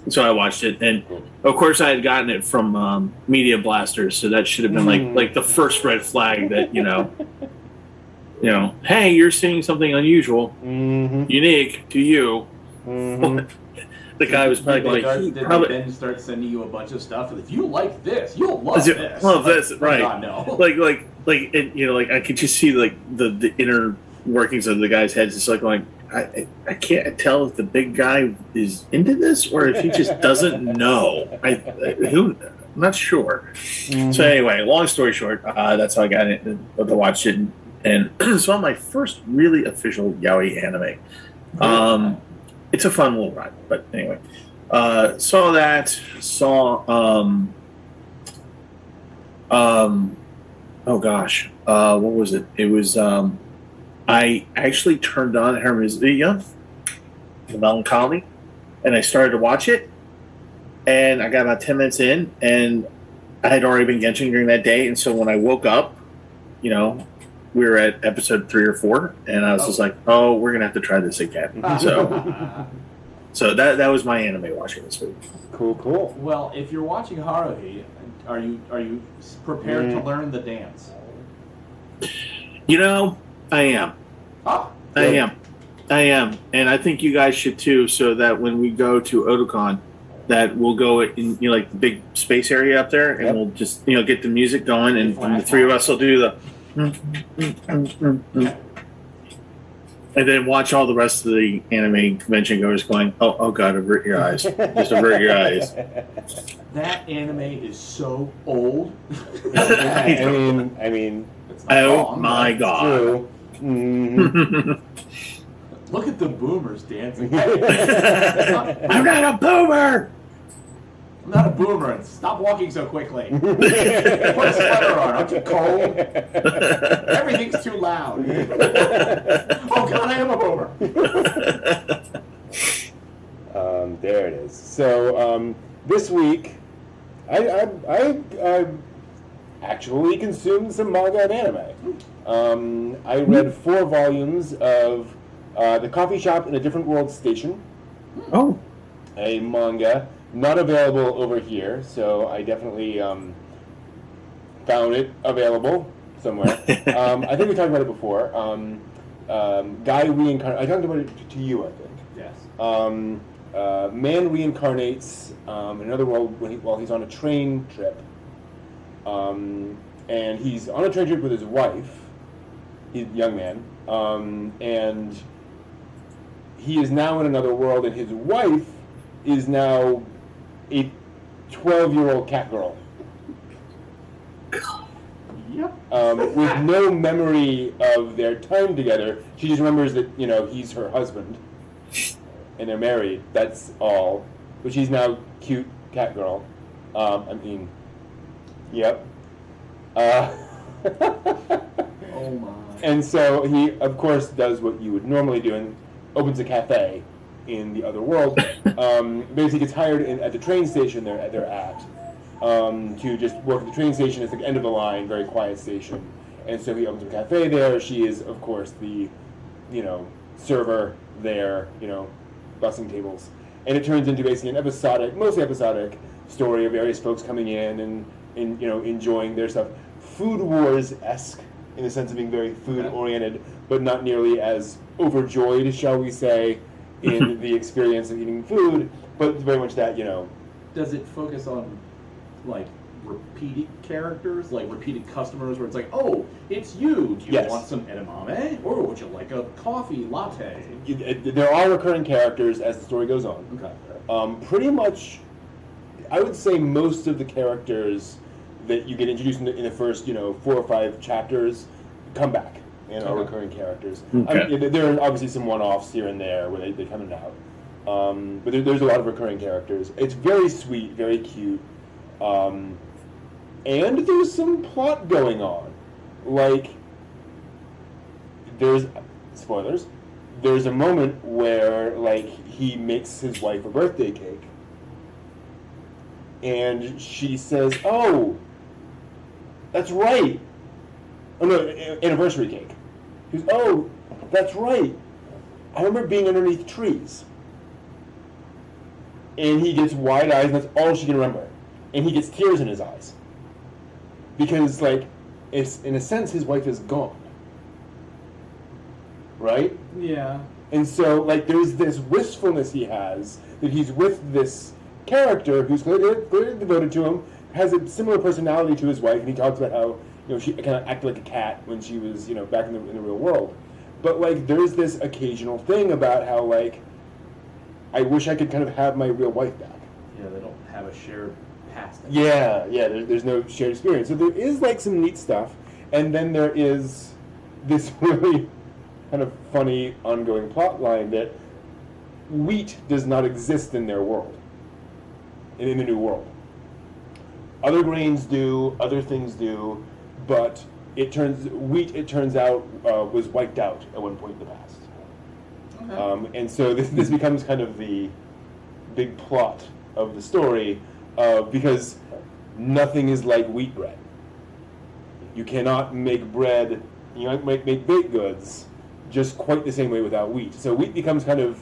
So I watched it, and of course I had gotten it from Media Blasters, so that should have been like the first red flag that hey, you're seeing something unusual, unique to you. The guy was probably Did they then start sending you a bunch of stuff? If you like this, you'll love this. Love this, right? God, no. Like I could just see like the inner workings of the guy's heads. It's like going, I can't tell if the big guy is into this or if he just doesn't know. I'm not sure. So anyway, long story short, that's how I got it to watch it, and saw my first really official yaoi anime. It's a fun little ride, but anyway, saw that. Oh gosh, what was it? It was I actually turned on Hermesia, the Melancholy, and I started to watch it, and I got about 10 minutes in, and I had already been Genshin during that day, and so when I woke up, we were at episode 3 or 4, and I was just like, oh, we're going to have to try this again. So that was my anime watching this week. Cool. Well, if you're watching Haruhi, are you prepared to learn the dance? I am. I am, and I think you guys should too. So that when we go to Otaku, that we'll go in like the big space area up there, and we'll just get the music going, and the three of us will do the. And then watch all the rest of the anime convention goers going, oh God, avert your eyes. Just avert your eyes. That anime is so old. I mean, It's not Oh wrong, my but- God. true. Mhm. Look at the boomers dancing. I'm not a boomer! I'm not a boomer, and stop walking so quickly. Put a sweater on. Aren't you cold? Everything's too loud. Oh God, I am a boomer. There it is. So this week, I actually consumed some manga and anime. I read 4 volumes of The Coffee Shop in a Different World Station, Oh. a manga not available over here, so I definitely found it available somewhere. I think we talked about it before. Guy reincarnates. I talked about it to you, I think. Yes. Man reincarnates in another world while he's on a train trip. And he's on a train trip with his wife. He's a young man. And he is now in another world, and his wife is now a 12-year-old cat girl. Yep. With no memory of their time together. She just remembers that, he's her husband. And they're married. That's all. But she's now cute cat girl. Yep. Oh my. And so he, of course, does what you would normally do and opens a cafe in the other world. Basically gets hired at the train station they're at to just work at the train station. It's the end of the line, very quiet station. And so he opens a cafe there. She is, of course, the, server there, bussing tables. And it turns into basically an mostly episodic story of various folks coming in and enjoying their stuff. Food Wars-esque in the sense of being very food-oriented, but not nearly as overjoyed, shall we say, in the experience of eating food, but very much that, Does it focus on, like, repeated characters, like repeated customers, where it's like, oh, it's you. Do you Yes. want some edamame, or would you like a coffee latte? There are recurring characters as the story goes on. Okay. Pretty much, I would say most of the characters that you get introduced in the first, 4 or 5 chapters come back and are Okay. recurring characters. Okay. There are obviously some one-offs here and there where they come in and out. But there's a lot of recurring characters. It's very sweet, very cute. And there's some plot going on. Like, spoilers, there's a moment where, like, he makes his wife a birthday cake. And she says, oh, that's right. Oh, no, anniversary cake. He goes, oh, that's right. I remember being underneath trees. And he gets wide eyes, and that's all she can remember. And he gets tears in his eyes. Because, like, it's, in a sense, his wife is gone. Right? Yeah. And so, like, there's this wistfulness he has that he's with this character who's clearly devoted to him, has a similar personality to his wife, and he talks about how, she kind of acted like a cat when she was, back in the real world. But, like, there's this occasional thing about how, like, I wish I could kind of have my real wife back. Yeah, they don't have a shared past. Yeah, there's no shared experience. So there is, like, some neat stuff, and then there is this really kind of funny ongoing plot line that wheat does not exist in their world, in the new world. Other grains do, other things do, but wheat, it turns out, was wiped out at one point in the past. Okay. And so this becomes kind of the big plot of the story, because nothing is like wheat bread. You cannot make bread, you can't make baked goods just quite the same way without wheat. So wheat becomes kind of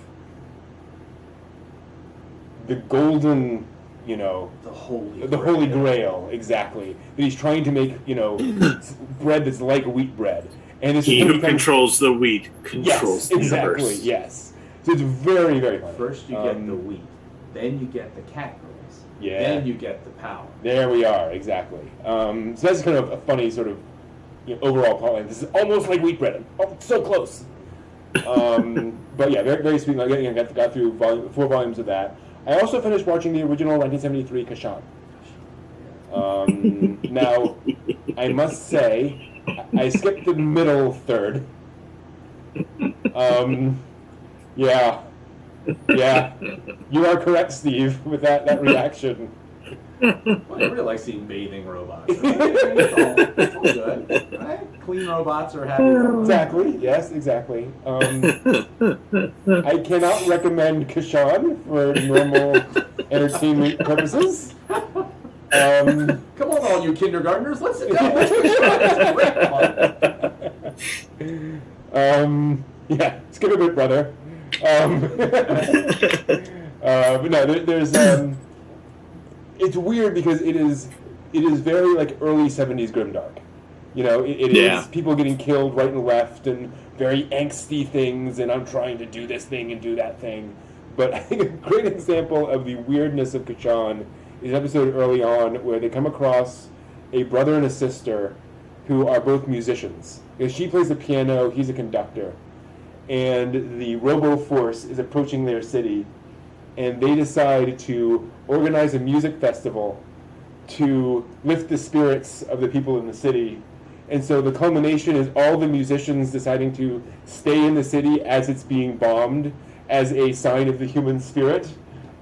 the golden, The holy the holy grail, exactly. That he's trying to make, bread that's like wheat bread. And it's He who becomes- controls the wheat controls Yes, the exactly, universe. yes. So it's very, very funny. First you get the wheat, then you get the cat girls, Yeah. then you get the power. There we are, exactly. So that's kind of a funny sort of overall plotline. This is almost like wheat bread. Oh, so close. But yeah, very, very sweet. Again, got through 4 volumes of that. I also finished watching the original 1973 Kashan. Now, I must say, I skipped the middle third. Yeah, you are correct, Steve, with that reaction. Well, I really like seeing bathing robots. It's all good, right? Clean robots are happy robots. Exactly. Yes, exactly. I cannot recommend Kashan for normal entertainment purposes. Come on, all you kindergartners, let's sit down. Let's Yeah, skip a bit, brother. But no, there's it's weird because it is very like early 70s grimdark. You know, it is people getting killed right and left and very angsty things, and I'm trying to do this thing and do that thing. But I think a great example of the weirdness of Kashan is an episode early on where they come across a brother and a sister who are both musicians. She plays the piano, he's a conductor. And the Robo Force is approaching their city, and they decide to organize a music festival to lift the spirits of the people in the city. And so the culmination is all the musicians deciding to stay in the city as it's being bombed as a sign of the human spirit.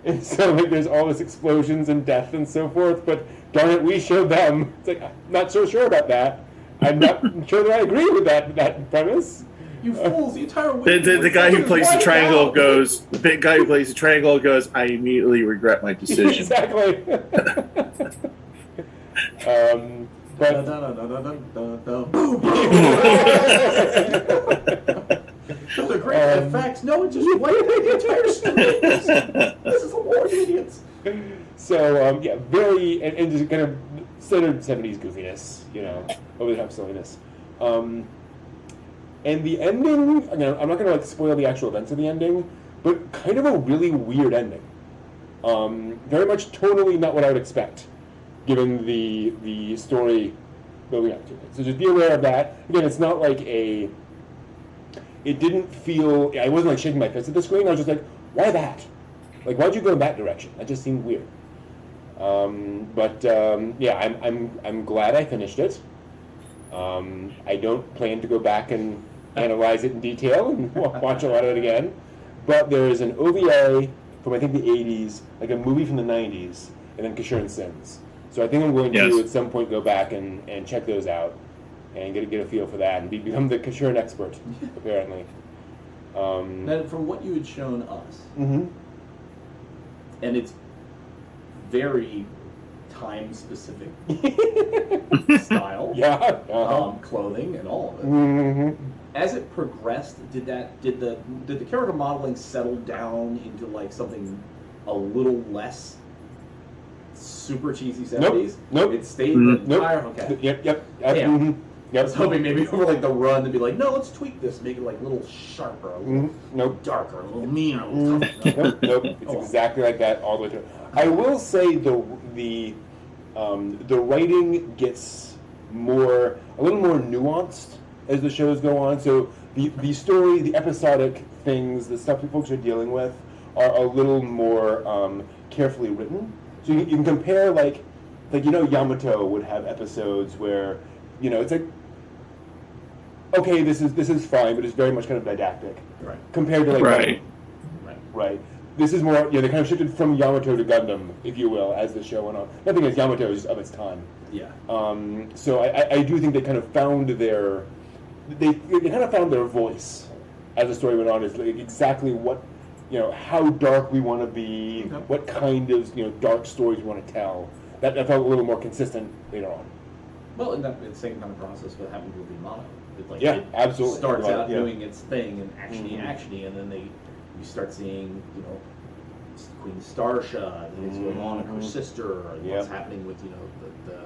And so like, there's all this explosions and death and so forth, but darn it, we showed them. It's like, I'm not so sure about that. I'm not sure that I agree with that premise. You fools, the entire the guy who plays the triangle goes, the big guy who plays the triangle goes, I immediately regret my decision. Exactly. But those are great effects. No, it just wiped out the entire story. This is a war of idiots. So yeah, very and just kind of standard 70s goofiness, you know, over the top silliness. And the ending, again, I'm not going to like spoil the actual events of the ending, but kind of a really weird ending. Very much tonally not what I would expect, given the story building up to it. So just be aware of that. Again, it's not like it didn't feel, I wasn't like shaking my fist at the screen. I was just like, why that? Like, why'd you go in that direction? That just seemed weird. Yeah, I'm glad I finished it. I don't plan to go back and analyze it in detail and watch a lot of it again. But there is an OVA from I think the 80s, like a movie from the 90s, and then Kashurin Sins. So I think I'm going to at some point go back and check those out and get a feel for that and become the Kashurin expert, apparently. Now, from what you had shown us, and it's very time-specific style, clothing, and all of it. As it progressed, did the character modeling settle down into like something a little less super cheesy 70s? Nope. It stayed the entire. Okay. Yep. I was hoping maybe over like the run to be like, no, let's tweak this, make it like a little sharper, a little darker, a little meaner, a little tougher. Nope. It's exactly like that all the way through. I will say the writing gets a little more nuanced as the shows go on. So the story, the episodic things, the stuff that folks are dealing with are a little more carefully written. So you can compare like Yamato would have episodes where it's like, okay, this is fine, but it's very much kind of didactic, right? Compared to like right. This is more, they kind of shifted from Yamato to Gundam, if you will, as the show went on. Nothing as Yamato is of its time. Yeah. So I do think they kind of found their voice as the story went on. Is like exactly what, how dark we want to be, what kind of dark stories we want to tell. That felt a little more consistent later on. Well, and that's the same kind of process that happened with Mono. It absolutely starts out doing its thing and actiony, and then you start seeing, Queen Starsha, things going on with her sister, and what's happening with, the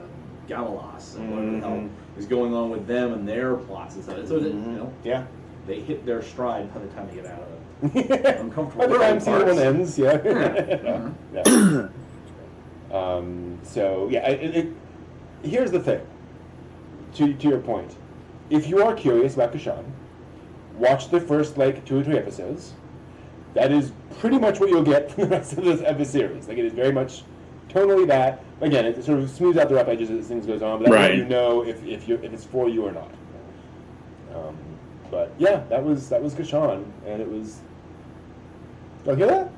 Gamalas, and what the hell is going on with them and their plots and stuff. So that, they hit their stride by the time they get out of it. Uncomfortable. By the time season one ends, here's the thing. To your point, if you are curious about Kashan, watch the first like 2 or 3 episodes. That is pretty much what you'll get from the rest of the series. Like, it is very much tonally that. Again, it sort of smooths out the rough edges as things goes on, but that's how you know if it's for you or not. But yeah, that was Kashan, and it was. Y'all hear that?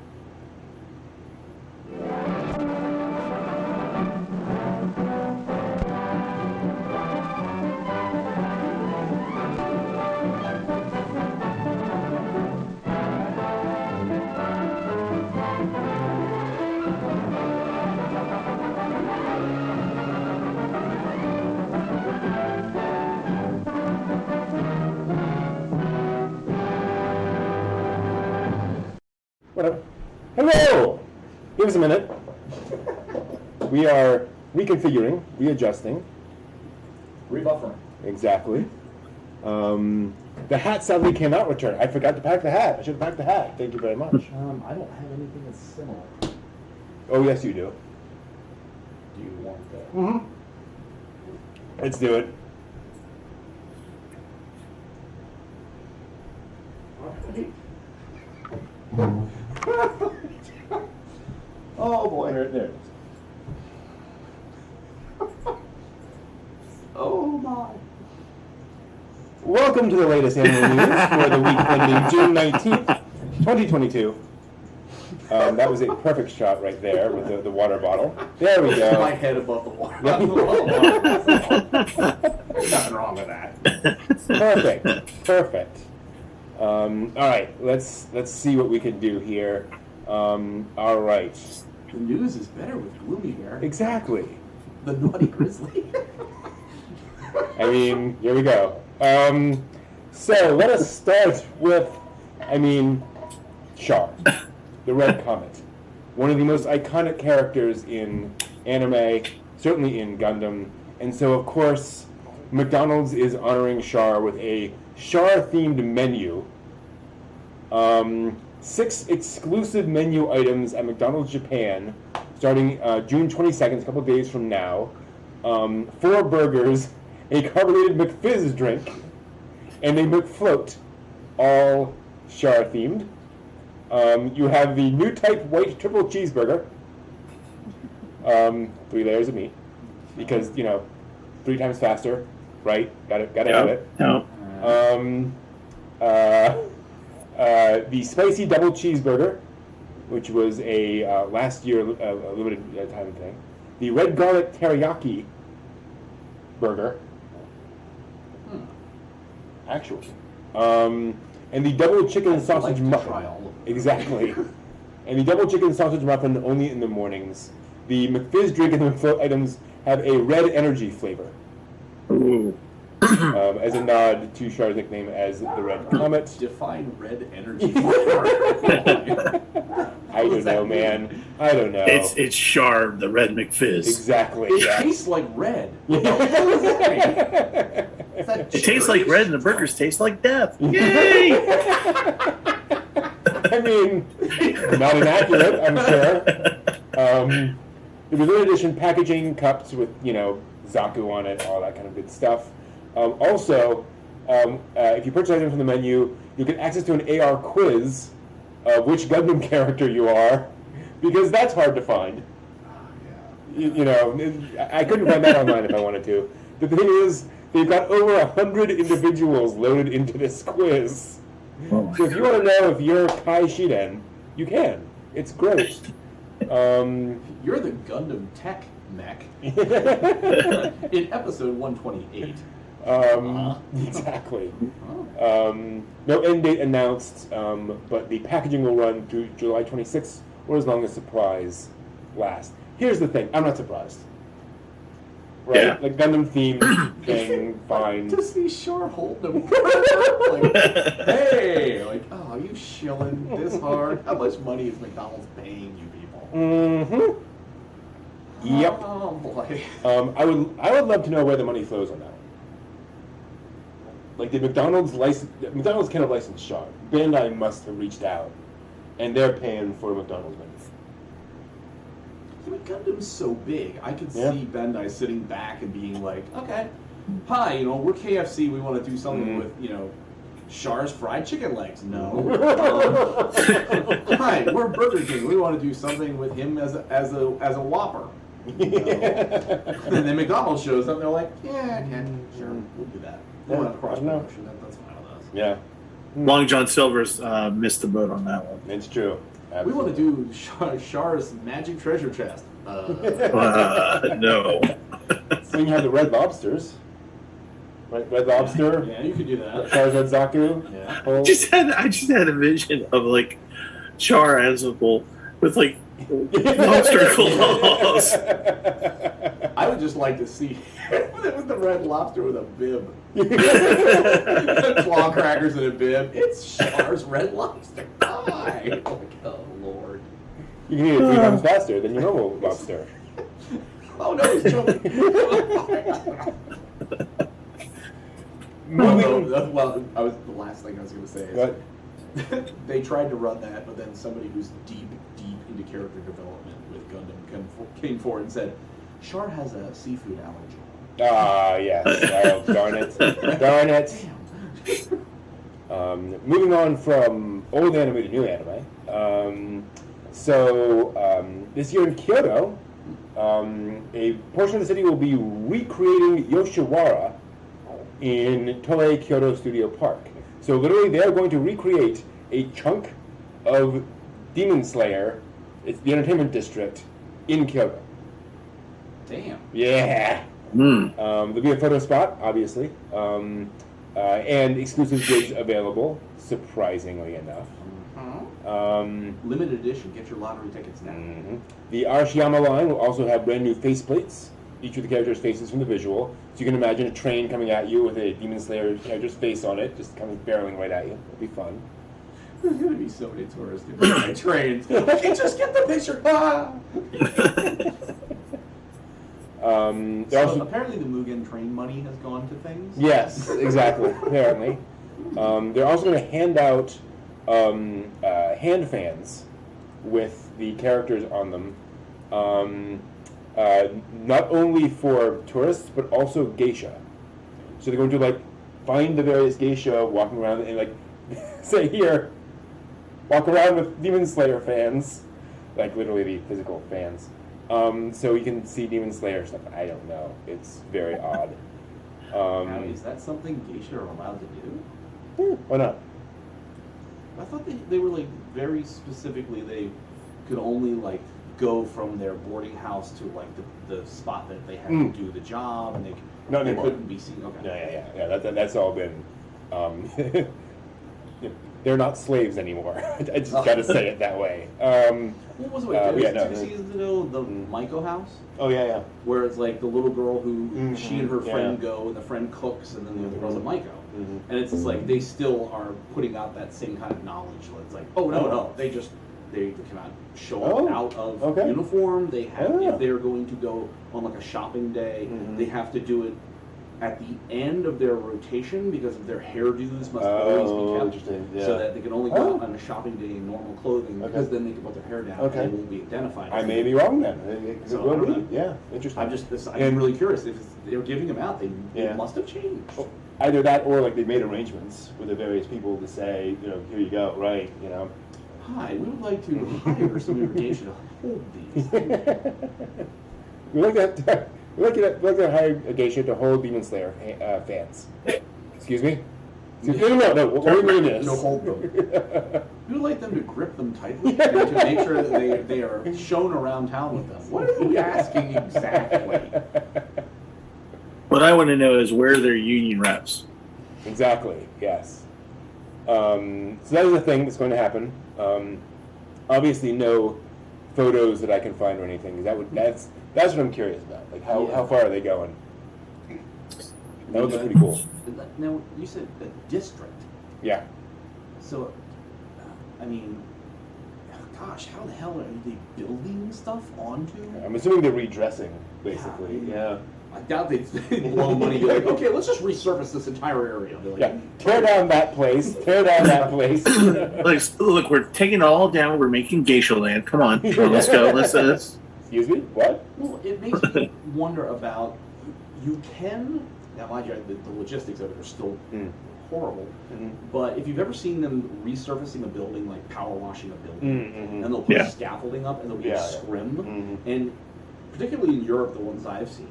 Whatever. Hello! Give us a minute. We are reconfiguring, readjusting. Rebuffering. Exactly. The hat sadly cannot return. I forgot to pack the hat. I should have packed the hat. Thank you very much. I don't have anything that's similar. Oh, yes, you do. Do you want that? Mm-hmm. Let's do it. Oh boy. There it is. Oh my. Welcome to the latest anime news for the week ending June 19th, 2022. That was a perfect shot right there with the water bottle. There we go. My head above the water. There's nothing wrong with that. Perfect. All right, let's see what we can do here. All right. The news is better with Gloomy Bear. Exactly. The Naughty Grizzly. I mean, here we go. So let us start with, Char, the Red Comet, one of the most iconic characters in anime, certainly in Gundam, and so of course McDonald's is honoring Char with a Char-themed menu. 6 exclusive menu items at McDonald's Japan, starting June 22nd, a couple of days from now. 4 burgers, a carbonated McFizz drink, and a McFloat, all Char-themed. You have the new type white triple cheeseburger, 3 layers of meat, because 3 times faster, right? Gotta have it. The spicy double cheeseburger, which was a last year limited time thing. The red garlic teriyaki burger, actually, and the double chicken sausage muffin. Exactly, and the double chicken sausage muffin only in the mornings. The McFizz drink and the McFloat items have a red energy flavor. Ooh. As a nod to Char's nickname as the Red Comet. Define red energy flavor. I don't know, man. I don't know. It's Char, the Red McFizz. Exactly. It tastes like red. It tastes like red, and the burgers taste like death. Yay! I mean, not inaccurate, I'm sure. There was limited edition packaging, cups with, Zaku on it, all that kind of good stuff. Also, if you purchase items from the menu, you get access to an AR quiz of which Gundam character you are, because that's hard to find. I couldn't find that online if I wanted to. The thing is, they've got over 100 individuals loaded into this quiz. So if you want to know if you're Kai Shiden, you can. It's great. You're the Gundam Tech mech in episode 128. Exactly. No end date announced, but the packaging will run through July 26th, or as long as supplies last. Here's the thing, I'm not surprised. Right? Yeah. Like Gundam theme thing, fine. To see Char hold them. Hey! Oh, are you shilling this hard? How much money is McDonald's paying you people? Mm-hmm. Yep. Oh, boy. I would love to know where the money flows on that one. Like, the McDonald's cannot license Char. Bandai must have reached out, and they're paying for McDonald's menu. Gundam's so big, I could see Bandai sitting back and being like, okay, hi, we're KFC, we want to do something with, Char's fried chicken legs. No. Hi, we're Burger King. We want to do something with him as a Whopper. No. And then McDonald's shows up. They're like, yeah, sure, we'll do that. We'll have cross promotion. That's fine with us. Yeah. Long John Silver's missed the boat on that one. It's true. Absolutely. We want to do Char's magic treasure chest. No. So you have the Red Lobsters. Right? Red Lobster. Yeah, you could do that. Char's Red Zaku. Yeah. I just had a vision of like Char as a bull with like lobster claws. I would just like to see with the Red Lobster with a bib. Claw crackers and a bib. It's Char's Red Lobster. Hi. Like, oh, Lord. You can eat it 3 times faster than your normal lobster. Oh, no, it's choking. Well, the last thing I was going to say is What? they tried to run that, but then somebody who's deep into character development with Gundam came forward and said, Char has a seafood allergy. Ah, yes. Oh, darn it. Darn it. Moving on from old anime to new anime. This year in Kyoto, a portion of the city will be recreating Yoshiwara in Toei Kyoto Studio Park. So literally they are going to recreate a chunk of Demon Slayer, it's the entertainment district, in Kyoto. Damn. Yeah. There'll be a photo spot, obviously, and exclusive goods available, surprisingly enough. Limited edition, get your lottery tickets now. The Arashiyama line will also have brand new faceplates, each with the character's faces from the visual. So you can imagine a train coming at you with a Demon Slayer character's face on it, just coming barreling right at you. It'll be fun. There's going to be so many tourists on trains. Just get the picture. Ah! Apparently the Mugen train money has gone to things. Yes, exactly. Apparently. They're also going to hand out hand fans with the characters on them, not only for tourists but also geisha. So they're going to like find the various geisha walking around and like say, here, walk around with Demon Slayer fans, like literally the physical fans. So you can see Demon Slayer stuff. I don't know. It's very odd. Now, is that something geisha are allowed to do? Why not? I thought they were like very specifically they could only like go from their boarding house to like the spot that they had to do the job, and they couldn't be seen. Okay. Yeah. That's all been. They're not slaves anymore. I just got to say it that way. What was it? 2 seasons ago, the Maiko house. Oh yeah. Where it's like the little girl who she and her friend go, and the friend cooks, and then the other girl's at Maiko. And it's just like they still are putting out that same kind of knowledge. It's like, oh no, they cannot show up out of uniform. They have if they're going to go on like a shopping day, they have to do it at the end of their rotation because of their hairdos must always be kept, so that they can only go out on a shopping day in normal clothing because then they can put their hair down and they won't be identified. I may be wrong then. Yeah, interesting. I'm really curious if they're giving them out. They must have changed. Either that or like they made arrangements with the various people to say, here you go, right, Hi, we would like to hire some irrigation to hold these. We'd like to hire a geisha to hold Demon Slayer fans. Excuse me? No. What do you mean is? No, hold them. We would like them to grip them tightly and to make sure that they are shown around town with them. What are you asking exactly? What I want to know is where are their union reps? Exactly, yes. So that is a thing that's going to happen. Obviously no photos that I can find or anything. That's what I'm curious about. Like how far are they going? That would look pretty cool. Now you said a district. Yeah. So, I mean, gosh, how the hell are they building stuff onto? I'm assuming they're redressing, basically. Yeah. I doubt they'd blow money. Be like, okay, let's just resurface this entire area. Like, tear down that place. Tear down that place. Look, we're taking it all down. We're making Geisha Land. Come on, let's go. Let's. Excuse me. What? Well, it makes me wonder about. You can now, mind you, the logistics of it are still horrible. Mm-hmm. But if you've ever seen them resurfacing a building, like power washing a building, Mm-hmm. and they'll put Yeah. scaffolding up, and there'll be Yeah, a yeah. scrim, Mm-hmm. and particularly in Europe, the ones I've seen,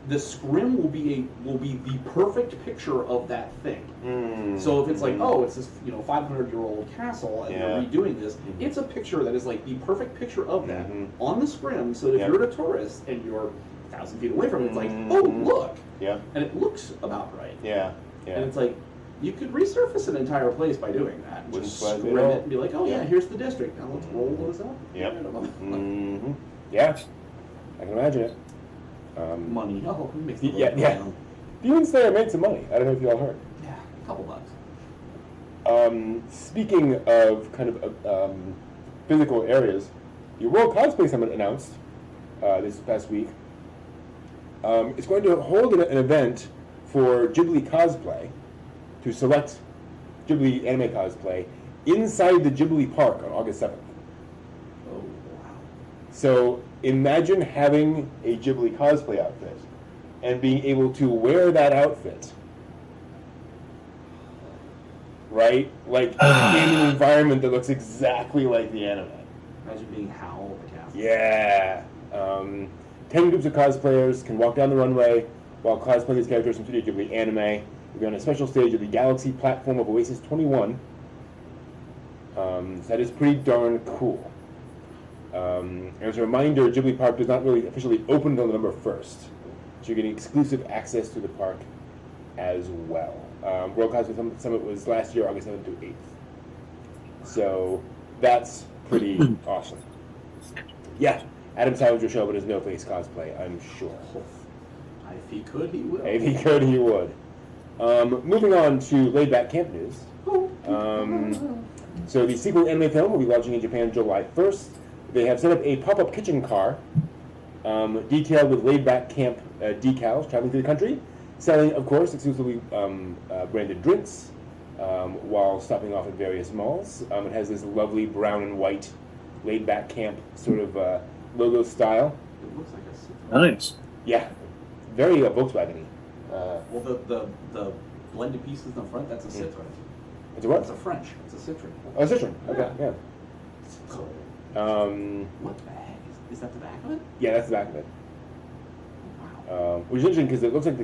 the scrim will be the perfect picture of that thing. Mm-hmm. So if it's like, oh, it's this 500-year-old castle, and Yeah. they're redoing this, Mhm. it's a picture that is like the perfect picture of that Mhm. on the scrim. So that if Yep. you're a tourist and you're 1,000 feet away from it, it's like, Mhm. oh, look, Yeah. and it looks about right. Yeah. And Yeah. it's like, you could resurface an entire place by doing that. Wouldn't Just surprise me scrim at all. it and be like, oh yeah, Yeah. here's the district. Now let's roll those up. Yep. Get rid of them. Mm-hmm. Yeah. I can imagine it. Money. Oh, who makes the Yeah, road yeah. go down? Demon Slayer made some money. I don't know if you all heard. Yeah, a couple bucks. Speaking of kind of physical areas, the World Cosplay Summit announced this past week. It's going to hold an event for Ghibli cosplay to select Ghibli anime cosplay inside the Ghibli Park on August 7th. Oh, wow. So imagine having a Ghibli cosplay outfit and being able to wear that outfit, right? Like in an environment that looks exactly like the anime. Imagine being Howl at the castle. Yeah. 10 groups of cosplayers can walk down the runway while cosplaying these characters from Studio Ghibli anime. We'll be on a special stage of the Galaxy platform of Oasis 21. So that is pretty darn cool. As a reminder, Ghibli Park does not really officially open until November 1st. So you're getting exclusive access to the park as well. World Cosplay Summit was last year, August 7th to 8th. So that's pretty awesome. Yeah, Adam Salinger show, but his no-face cosplay, I'm sure. If he could, he would. If he could, he would. Moving on to laid-back camp news. So the sequel anime film will be launching in Japan July 1st. They have set up a pop-up kitchen car, detailed with laid-back camp decals traveling through the country, selling, of course, exclusively branded drinks, while stopping off at various malls. It has this lovely brown and white laid-back camp sort of logo style. It looks like a Citroen. Nice. Yeah, very Volkswagen-y. Well, the blended pieces in the front, that's a Citroen. It's a what? That's a French. It's a Citroen. Oh, Citroen. Okay, yeah. What the heck? Is that the back of it? Yeah, that's the back of it. Wow. Which is interesting because it looks like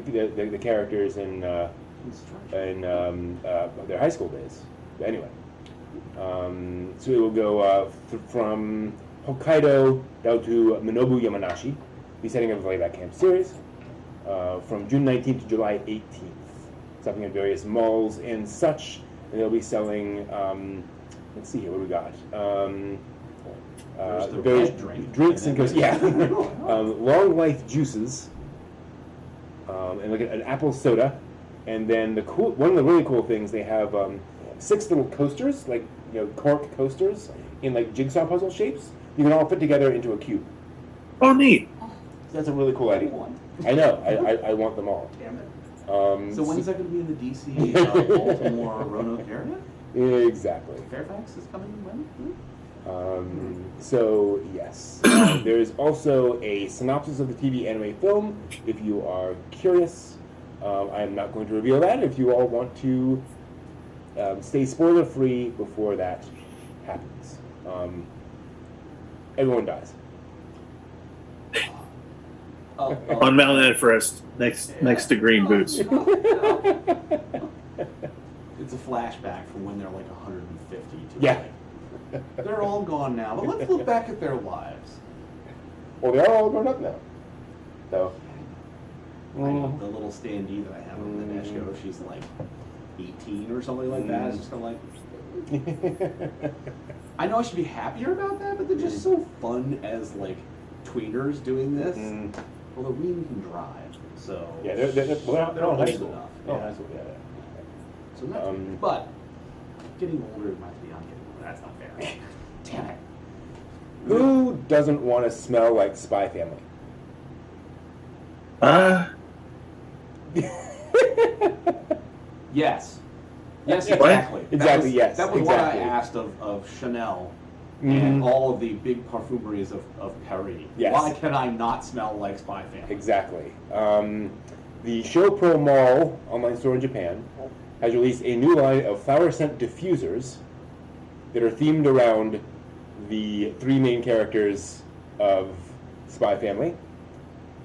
the characters in It's strange. their high school days. But anyway, so it will go from Hokkaido down to Minobu Yamanashi, the setting of the Layback Camp series, from June 19th to July 18th. Stopping at various malls and such, and they'll be selling. Let's see here, what do we got? There's the various red drink. drinks and goes, yeah. Oh. Long life juices, and like an apple soda, and then one of the really cool things, they have 6 little coasters, like cork coasters in like jigsaw puzzle shapes. You can all fit together into a cube. Oh, neat. That's a really cool idea. One. I know. I want them all. Damn it. So So when's that going to be in the DC, Baltimore, Roanoke area? Exactly. Fairfax is coming when? So yes, there is also a synopsis of the TV anime film. If you are curious, I am not going to reveal that. If you all want to stay spoiler free before that happens, everyone dies. On Mount Everest, next to Green Boots. It's a flashback from when they're like 150 to Yeah. like, they're all gone now, but let's look back at their lives. Well, they are all grown up now. So. I know the little standee that I have on the dash go, she's like 18 or something like that. It's just kind of like, I know I should be happier about that, but they're just so fun as like tweeners doing this. Well, the Ween can drive, so Yeah, they're all high old school. enough. Oh, Yeah. high school, yeah. So not, but getting older reminds me I'm getting older. That's not fair. Damn it. Who doesn't want to smell like Spy Family? Yes. Yes, What? exactly. Exactly, yes, That was exactly. what I asked of Chanel Mhm. and all of the big parfumeries of Paris. Yes. Why can I not smell like Spy Family? Exactly. the ShowPro Mall online store in Japan has released a new line of flower scent diffusers that are themed around the three main characters of Spy Family.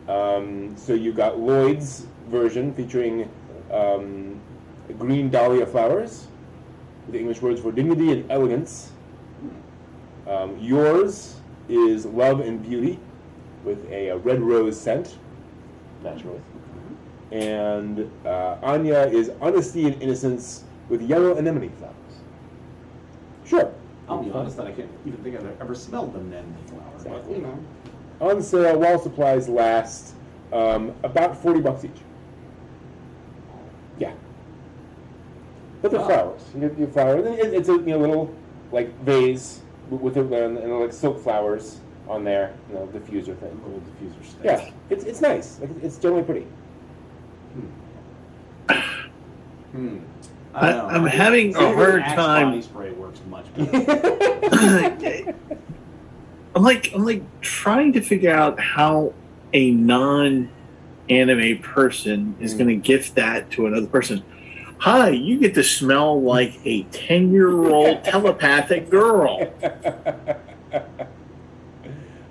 So you got Lloyd's version featuring green dahlia flowers, with the English words for dignity and elegance. Yours is love and beauty, with a red rose scent, naturally. And Anya is honesty and innocence, with yellow anemone flowers. Sure. I'll be honest that I can't even think I've ever smelled an anemone flower. Exactly. But, you know. On sale while supplies last, about $40 each. Yeah. But they're flowers. You get flowers. It's a little like vase with and like silk flowers on there. Diffuser thing. Little diffuser sticks. Yeah, it's nice. Like, it's generally pretty. I don't know. I'm having a hard Axe time. Body spray works much better. I'm like trying to figure out how a non-anime person is going to gift that to another person. Hi, you get to smell like a 10-year-old telepathic girl.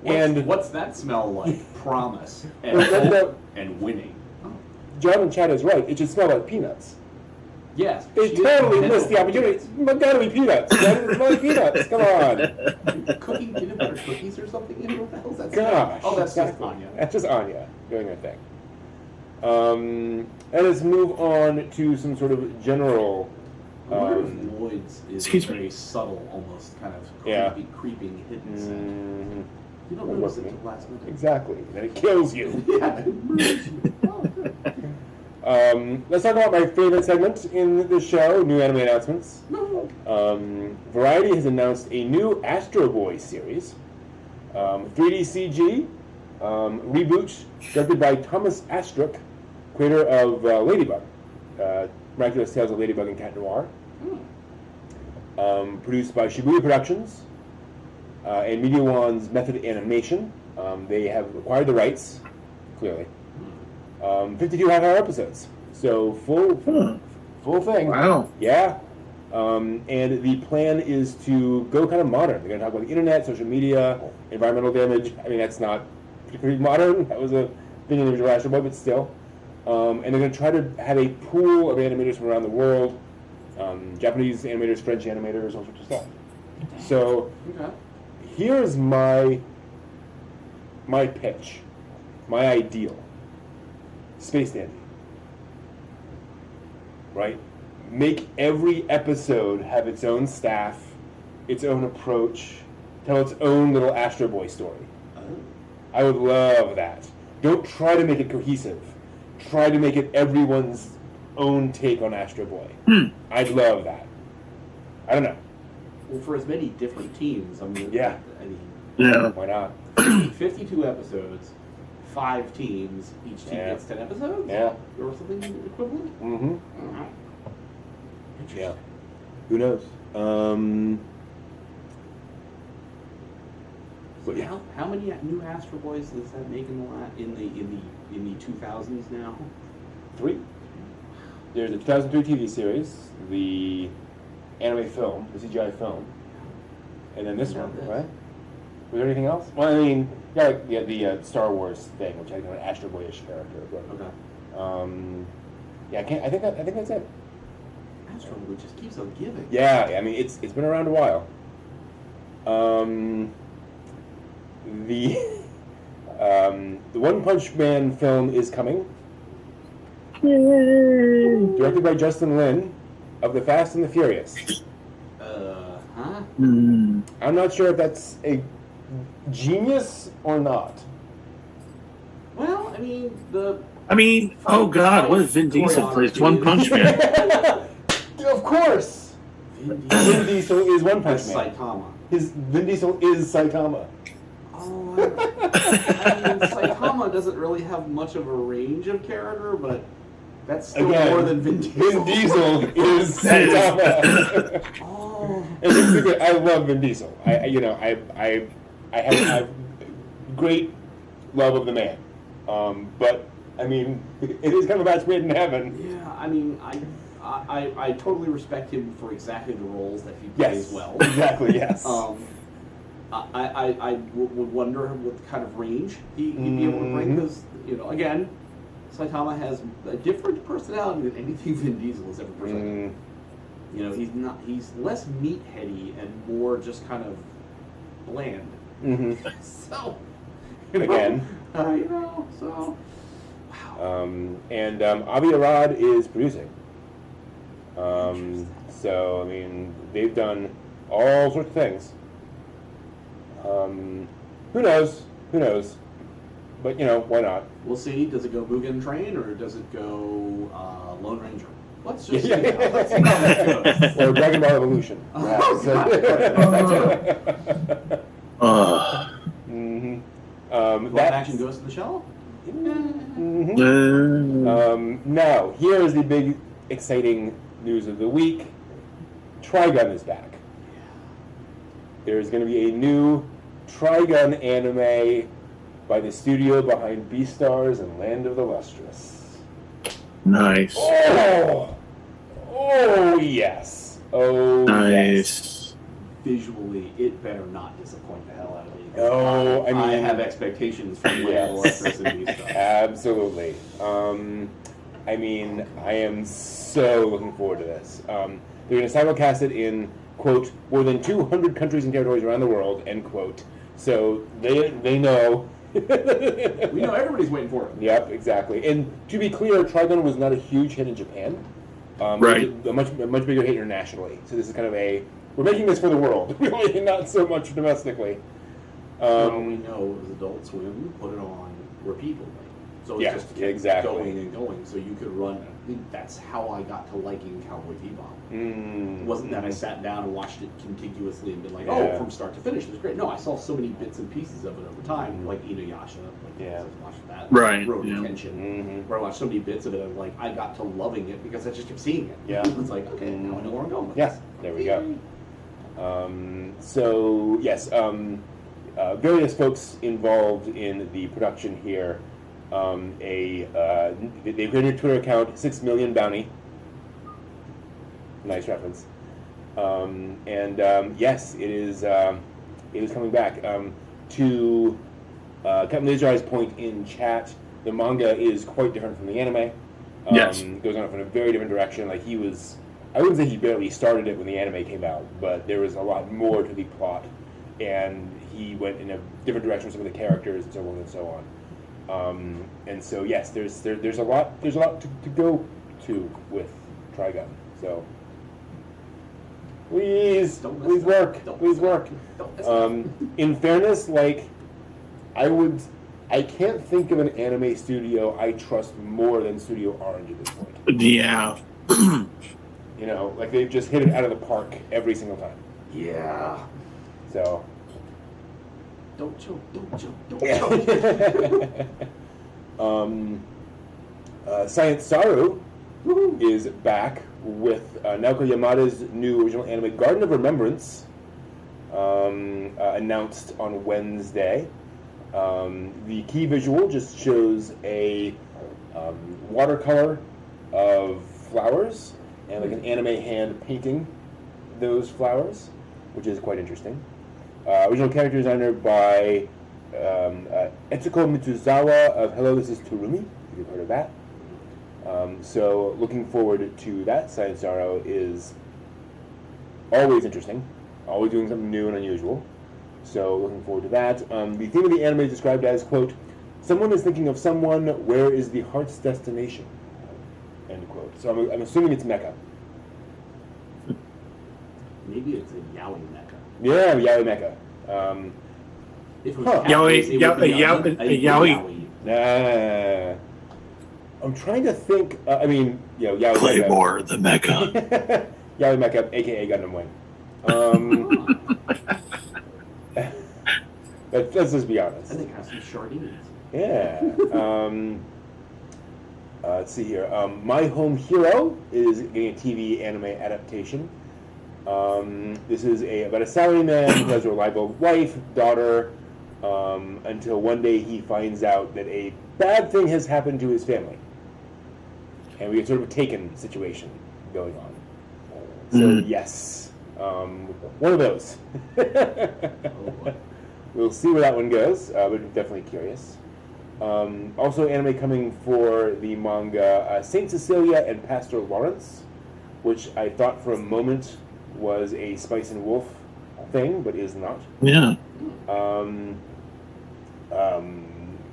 What's that smell like? Promise and hope and winning. John in chat is right. It should smell like peanuts. Yes. They totally missed the opportunity. But gotta be peanuts. Gotta smell like peanuts. Come on. Cooking peanut butter cookies or something? What the hell's that? Gosh. Oh, that's exactly. just Anya. That's just Anya doing her thing. And let's move on to some sort of general. I wonder if Lloyd's is Excuse a me. very subtle, almost kind of Yeah. creeping hidden scent. Mhm. You don't notice it until last minute. Exactly. Then it kills you. Yeah, it murders you. Oh, good. Let's talk about my favorite segment in the show, new anime announcements. Variety has announced a new Astro Boy series, 3D CG, reboot, directed by Thomas Astruc, creator of Ladybug, Miraculous Tales of Ladybug and Cat Noir, produced by Shibuya Productions and Media One's Method Animation. They have acquired the rights, clearly. 52 half-hour episodes, so full thing. Wow. Yeah. And the plan is to go kind of modern. They're going to talk about the internet, social media, environmental damage. I mean, that's not particularly modern. That was a thing in the original Astro Boy, but still. And they're going to try to have a pool of animators from around the world, Japanese animators, French animators, all sorts of stuff. So here's my pitch, my ideal. Space Dandy. Right? Make every episode have its own staff, its own approach, tell its own little Astro Boy story. I would love that. Don't try to make it cohesive. Try to make it everyone's own take on Astro Boy. I'd love that. I don't know. Well, for as many different teams, I mean, Yeah. Yeah. Why not? 52 episodes, 5 teams, each team Yeah. gets 10 episodes? Yeah. Or something equivalent? Mm-hmm. Interesting. Yeah. Who knows? But yeah. How many new Astro Boys does that make in the 2000s now? 3. There's the 2003 TV series, the anime film, the CGI film, and then this one, right? Was there anything else? Well, I mean, yeah, the Star Wars thing, which had an Astro Boy-ish character. But, yeah, I think that's it. Astro Boy just keeps on giving. Yeah, I mean, it's been around a while. The One Punch Man film is coming. Yay. Directed by Justin Lin of The Fast and the Furious. Huh? I'm not sure if that's a genius or not. Well, I mean, oh God, what if Vin Diesel plays One Punch Man? Of course! Vin Diesel is One Punch Man. Saitama. Vin Diesel is Saitama. Oh, I mean, Saitama doesn't really have much of a range of character, but that's still more than Vin Diesel. Vin Diesel is Saitama. Oh. And it's secret, I love Vin Diesel. I have great love of the man. But I mean, it is kind of a match made in heaven. Yeah, I mean, I totally respect him for exactly the roles that he plays well. Exactly, yes. I would wonder what kind of range he'd be able to bring, because, again, Saitama has a different personality than anything Vin Diesel has ever presented. He's less meatheady and more just kind of bland. So, Again. So, wow. And Avi Arad is producing. So, I mean, they've done all sorts of things. Who knows? But, why not? We'll see. Does it go Mugen Train or does it go Lone Ranger? Let's just see how that goes. Or Dragon Ball Evolution. Oh, God. Live action goes to the shell? Now, here is the big, exciting news of the week. Trigun is back. There's going to be a new Trigun anime by the studio behind Beastars and Land of the Lustrous. Nice. Oh yes. Oh, nice. Yes. Visually, it better not disappoint the hell out of me. Oh, I have expectations from Land of the Lustrous and Beastars. Absolutely. I mean, I am so looking forward to this. They're going to simulcast it in, quote, more than 200 countries and territories around the world, end quote. So they know. We know everybody's waiting for it. Yep, exactly. And to be clear, Trigun was not a huge hit in Japan. Right. It was a much bigger hit internationally. So this is kind of we're making this for the world, really, not so much domestically. Well, we know it was Adult Swim, put it on repeatedly. So it just kept going and going. So you could run. I think that's how I got to liking Cowboy Bebop. It wasn't that I sat down and watched it contiguously and been like, from start to finish, it was great. No, I saw so many bits and pieces of it over time, like Inuyasha. I watched that. Right. Road Retention. Where I watched so many bits of it, and I got to loving it because I just kept seeing it. Yeah. It's like, okay, now I know where I'm going with Yes, there we go. So, yes, various folks involved in the production here. They created a Twitter account, 6 Million Bounty. Nice reference. Yes, it is coming back. To Captain Laser Eye's point in chat, the manga is quite different from the anime. Yes. It goes on in a very different direction. Like I wouldn't say he barely started it when the anime came out, but there was a lot more to the plot, and he went in a different direction with some of the characters and so on and so on. And so yes, there's a lot to go to with Trigun. So please work. In fairness, I can't think of an anime studio I trust more than Studio Orange at this point. Yeah. They've just hit it out of the park every single time. Yeah. So. Don't choke. Science Saru is back with Naoko Yamada's new original anime Garden of Remembrance, announced on Wednesday. The key visual just shows a watercolor of flowers and an anime hand painting those flowers, which is quite interesting. Original character designer by Etsuko Mitsuzawa of Hello, This is Turumi, if you've heard of that. So looking forward to that. Science Zaro is always interesting, always doing something new and unusual. So looking forward to that. The theme of the anime is described as, quote, someone is thinking of someone, where is the heart's destination? End quote. So I'm assuming it's Mecha. Maybe it's a Yaoi Mecha. Yeah, Yaoi Mecha. If it was Yaoi. Nah. I'm trying to think. Yaoi Claymore, the Mecha. Yaoi Mecha, aka Gundam Wing. Let's just be honest. I think it has some sardines. Yeah. Let's see here. My Home Hero is getting a TV anime adaptation. This is about a salaryman who has a reliable wife, daughter, until one day he finds out that a bad thing has happened to his family. And we get sort of a Taken situation going on. So, yes, one of those. We'll see where that one goes, but definitely curious. Also, anime coming for the manga Saint Cecilia and Pastor Lawrence, which I thought for a moment was a Spice and Wolf thing, but is not. Yeah.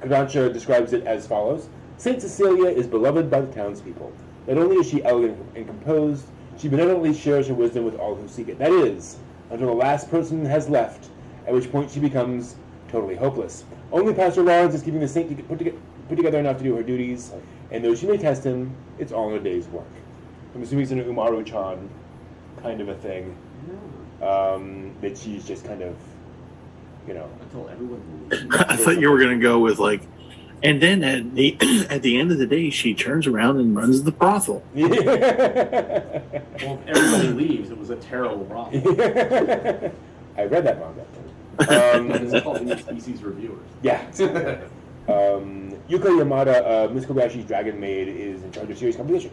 Kodansha describes it as follows. Saint Cecilia is beloved by the townspeople. Not only is she elegant and composed, she benevolently shares her wisdom with all who seek it. That is, until the last person has left, at which point she becomes totally hopeless. Only Pastor Lawrence is keeping the saint put together enough to do her duties, and though she may test him, it's all in a day's work. I'm assuming it's an Umaru-chan kind of a thing. That she's just kind of, Until everyone leaves. I thought you were going to go with like, and then at the end of the day, she turns around and runs the brothel. Well, if everybody leaves, it was a terrible brothel. I read that manga. It's called New Species Reviewers. Yeah. Yuko Yamada, Miss Kobayashi's Dragon Maid, is in charge of series composition.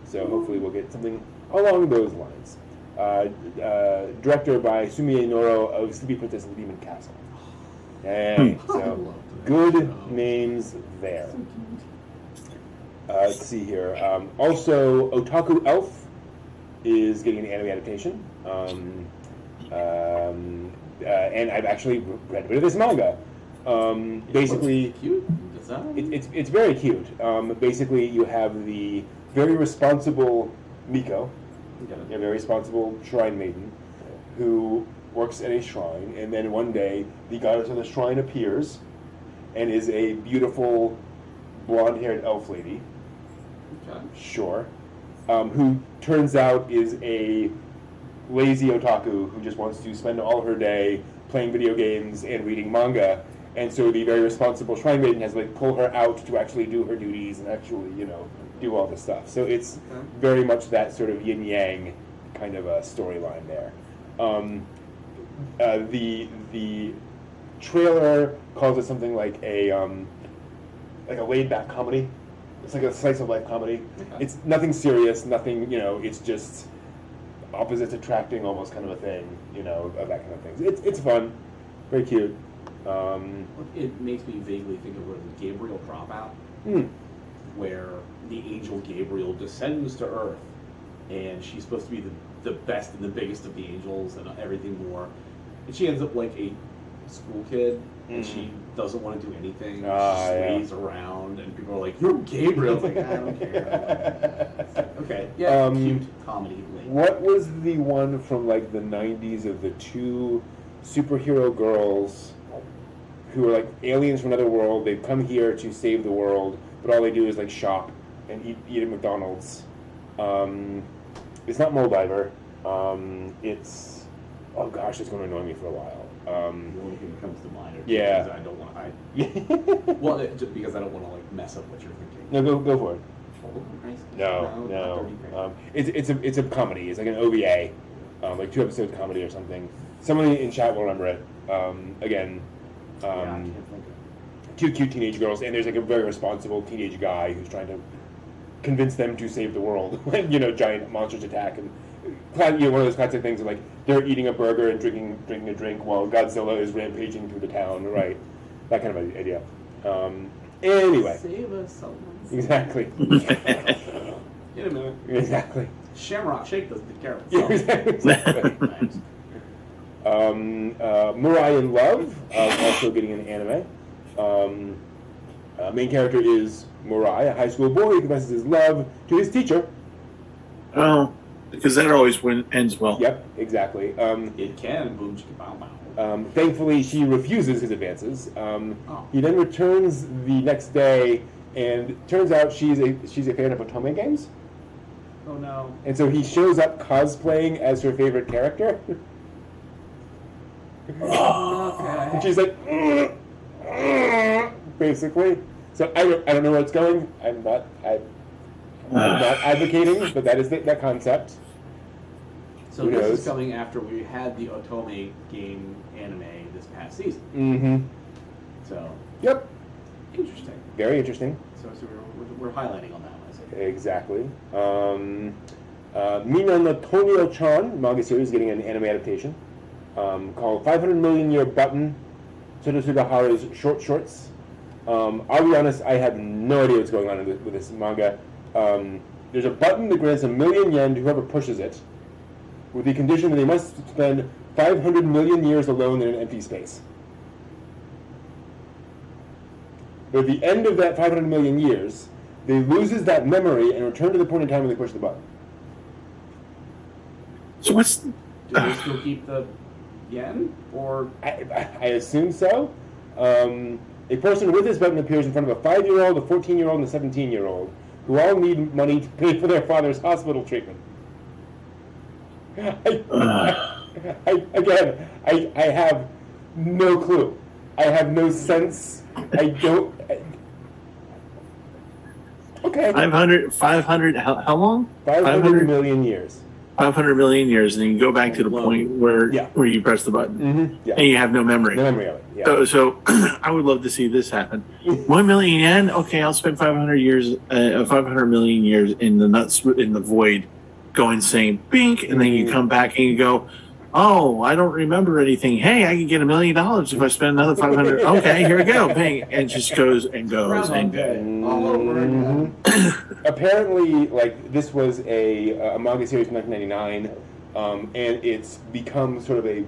So hopefully we'll get something along those lines. Director by Sumie Noro of Sleepy Princess and Demon Castle. Hey, so good names there. Let's see here. Also, Otaku Elf is getting an anime adaptation. And I've actually read a bit of this manga. Basically, cute. it's very cute. Basically, you have the very responsible Miko, a very responsible shrine maiden, who works at a shrine, and then one day the goddess of the shrine appears, and is a beautiful blonde-haired elf lady. Okay. Sure. Who turns out is a lazy otaku who just wants to spend all her day playing video games and reading manga, and so the very responsible shrine maiden has to pull her out to actually do her duties and actually do all this stuff. So it's very much that sort of yin yang kind of a storyline there. The trailer calls it something like a laid back comedy. It's like a slice of life comedy. Okay. It's nothing serious, nothing it's just opposites attracting almost kind of a thing, of that kind of thing. It's fun, very cute. It makes me vaguely think of the Gabriel Dropout, where the angel Gabriel descends to Earth, and she's supposed to be the best and the biggest of the angels and everything more, and she ends up like a school kid, and she doesn't want to do anything. She sways around, and people are like, "You're Gabriel." It's like, I don't care. Okay, yeah, cute comedy. What was the one from like the 90s of the two superhero girls who are like aliens from another world? They've come here to save the world, but all they do is like shop and eat at McDonald's. It's not Moldiver. It's it's going to annoy me for a while. The only thing that comes to mind are yeah. I don't want. Well, just because I don't want to mess up what you're thinking. No, go for it. No. No. It's a comedy. It's like an OVA, like 2 episodes comedy or something. Somebody in chat will remember it. Again, I can't think of 2 cute teenage girls, and there's like a very responsible teenage guy who's trying to convince them to save the world when giant monsters attack, and one of those classic things of like they're eating a burger and drinking a drink while Godzilla is rampaging through the town, right? That kind of idea. Anyway. Save us, someone. Exactly. In a minute. Exactly. Shamrock Shake doesn't take care of itself. Exactly. Murai in Love, also getting an anime. Main character is Murai, a high school boy who confesses his love to his teacher. Oh, because that always ends well. Yep, exactly. It can, boom, chicka, bow, bow. Thankfully, she refuses his advances. He then returns the next day, and turns out she's a fan of Otome games. Oh no. And so he shows up cosplaying as her favorite character. Okay. And she's like, basically. So I don't know where it's going. I'm not advocating, but that is that concept. So this is coming after we had the Otome game anime this past season. Mm-hmm. So. Yep. Interesting. Very interesting. So we're highlighting on that one. I see. Exactly. Mina no Tonio-chan manga series is getting an anime adaptation called 500 Million Year Button, Tsurusugahara's Short Shorts. I'll be honest, I have no idea what's going on with this manga. There's a button that grants 1 million yen to whoever pushes it, with the condition that they must spend 500 million years alone in an empty space. But at the end of that 500 million years, they loses that memory and return to the point in time when they push the button. So what's... Do they still keep the yen? Or I assume so. A person with this button appears in front of a 5-year-old, a 14-year-old, and a 17-year-old, who all need money to pay for their father's hospital treatment. I have no clue. I have no sense. I don't... Okay. 500, how long? 500 million years. 500 million years, and then you go back to the point where you press the button, Yeah. and you have no memory. No memory of it. Yeah. So I would love to see this happen. 1 million yen. Okay, I'll spend 500 million years in the void, go insane, bink, and then you come back and you go, oh, I don't remember anything. Hey, I can get $1 million if I spend another 500. Okay, here we go, bing, and it just goes and goes and goes. all over again. Apparently, like, this was a manga series from 1999, and it's become sort of a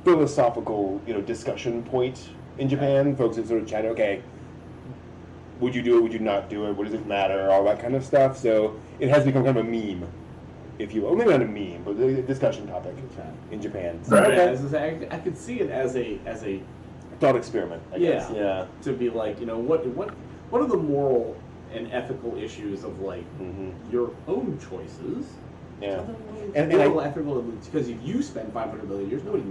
philosophical, discussion point in Japan. Folks are sort of chatting, okay, would you do it, would you not do it, what does it matter, all that kind of stuff. So it has become kind of a meme, if you will. Maybe not a meme, but a discussion topic in Japan. So, Right. I could see it as a thought experiment, I guess. Yeah. to be like, what are the moral and ethical issues of like your own choices? Yeah. And ethical, because if you spend 500 million years, nobody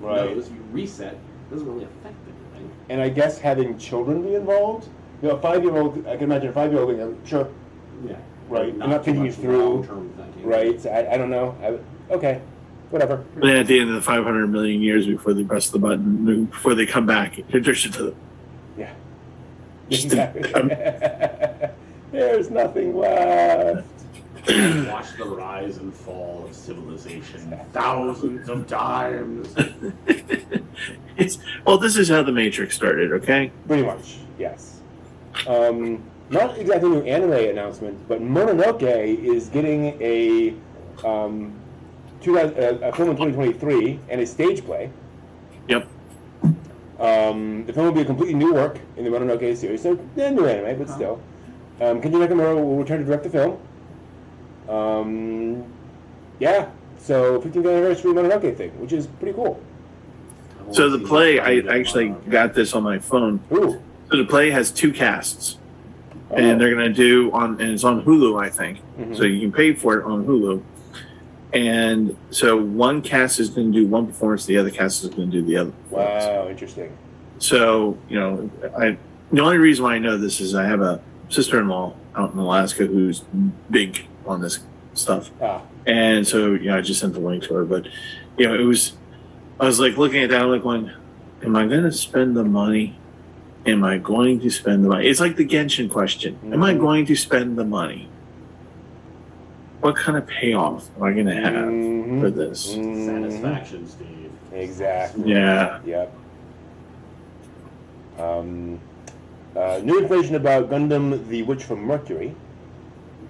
knows. You reset, it doesn't really affect anything. And I guess having children be involved, a 5-year-old, I can imagine a 5-year-old being sure. Yeah. Right. You're not thinking it through. Right. So I don't know. Okay. Whatever. And at the end of the 500 million years before they press the button, before they come back, they're just into the... Yeah. Exactly. There's nothing left. Watch the rise and fall of civilization thousands of times. Well, this is how the Matrix started, okay? Pretty much, yes. Not exactly a new anime announcement, but Mononoke is getting a film in 2023 and a stage play. Yep. The film will be a completely new work in the Mononoke series, so new anime, but still. Kenji Nakamura will return to direct the film. So 15th anniversary Mononoke thing, which is pretty cool. So the play, I actually got this on my phone. Ooh. So the play has 2 casts. And they're going to do and it's on Hulu, I think. Mm-hmm. So you can pay for it on Hulu. And so one cast is going to do one performance, the other cast is going to do the other performance. Wow, interesting. So, the only reason why I know this is I have a sister-in-law out in Alaska who's big on this stuff. And so, I just sent the link to her. But, I was like looking at that, I'm like going, am I going to spend the money? Am I going to spend the money? It's like the Genshin question. Am I going to spend the money? What kind of payoff am I going to have for this? Satisfaction, Steve. Exactly. Yeah. Yep. New information about Gundam the Witch from Mercury.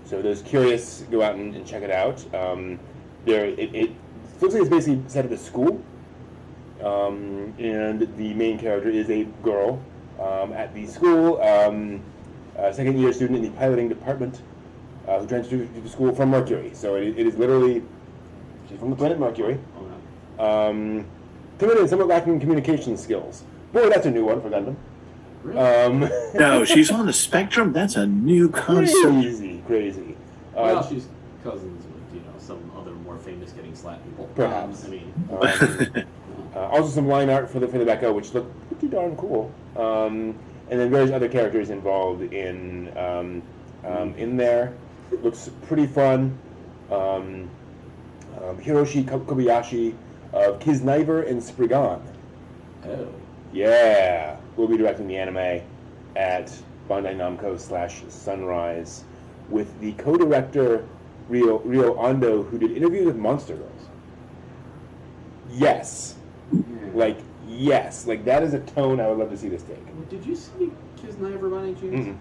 So those curious, go out and check it out. It looks like it's basically set at a school. And the main character is a girl at the school, second-year student in the piloting department, who transferred to the school from Mercury. So it is literally, she's from the planet Mercury. Timid and somewhat lacking communication skills. Boy, that's a new one for Gundam. Really? No, she's on the spectrum. That's a new concept. Crazy. Well, she's cousins with some other more famous getting slapped people. Perhaps. Also some line art for the Becca, which looked pretty darn cool. And then various other characters involved in there. Looks pretty fun. Hiroshi Kobayashi of Kisniver and Spriggan. Oh. Yeah. will be directing the anime at Bandai Namco /Sunrise with the co-director Rio Ando, who did interviews with Monster Girls. Yes. Yes. Like, that is a tone I would love to see this take. Did you see Kisniver by any chance? Mm-hmm.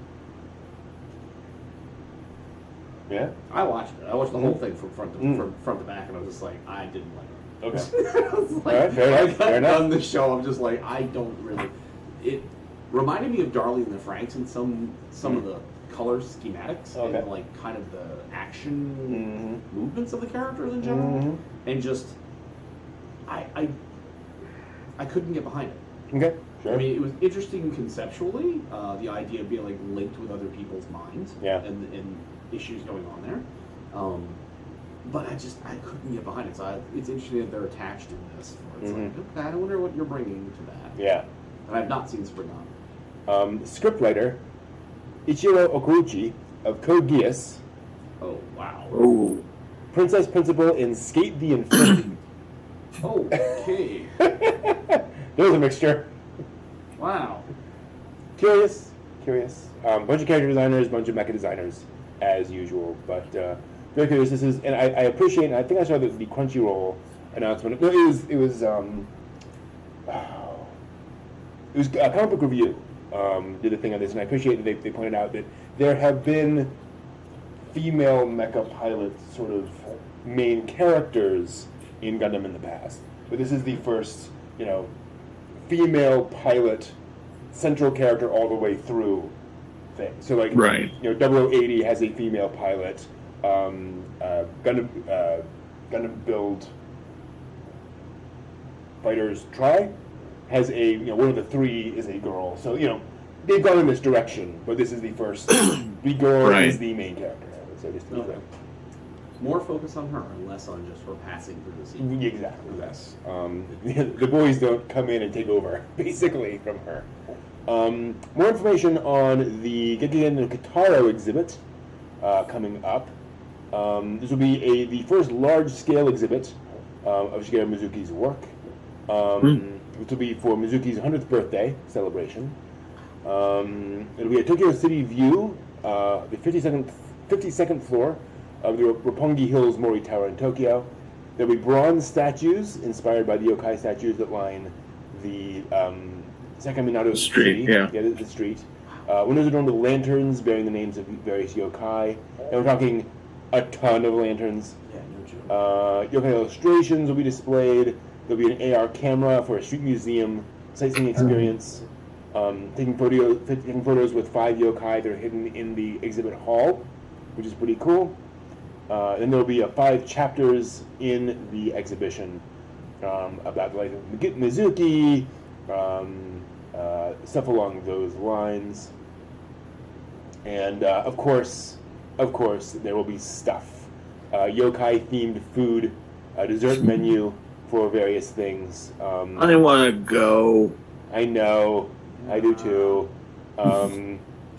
Yeah? I watched it. I watched the whole thing from front to back, and I was just like, I didn't like it. Okay. I was like, All right, fair enough. Fair enough. On the show, I'm just like, I don't really. It reminded me of Darlie and the Franxx in some of the color schematics and like kind of the action movements of the characters in general, and just I couldn't get behind it. Okay. Sure. I mean, it was interesting conceptually, the idea of being like linked with other people's minds, and issues going on there. But I couldn't get behind it. So it's interesting that they're attached in this. It's like, okay, I wonder what you're bringing to that. Yeah. And I've not seen Spring On. Scriptwriter Ichiro Okuchi of Code Geass. Oh, wow. Oh. Princess Principal in Skate the Infinity. Okay. There's a mixture. Wow. Curious. Bunch of character designers, bunch of mecha designers, as usual. But very curious. This is, and I appreciate. And I think I saw the Crunchyroll announcement. No, it was a comic book review. Did a thing on this, and I appreciate that they pointed out that there have been female mecha pilot sort of main characters in Gundam in the past, but this is the first, female pilot central character all the way through thing. So like, right. 0080 has a female pilot. Gundam Build Fighters Try has a, one of the three is a girl. So, they've gone in this direction, but this is the first. The girl is the main character. So just to be clear. More focus on her and less on just her passing through the scene. Exactly, yes. The boys don't come in and take over, basically, from her. More information on the Gekiden no Kitaro exhibit coming up. This will be the first large-scale exhibit of Shigeru Mizuki's work. Which will be for Mizuki's 100th birthday celebration. It'll be a Tokyo City view, the 52nd floor of the Roppongi Hills Mori Tower in Tokyo. There'll be bronze statues inspired by the yokai statues that line the Sakaminato street. The street. Windows adorned with lanterns bearing the names of various yokai. And we're talking a ton of lanterns. Yeah, no joke. Yokai illustrations will be displayed. There'll be an AR camera for a street museum sightseeing experience. Taking photos with 5 yokai that are hidden in the exhibit hall, which is pretty cool. And there'll be 5 chapters in the exhibition about the life of Mizuki, stuff along those lines. And of course, there will be stuff. Yokai-themed food, a dessert menu for various things. I want to go. I know. I do too.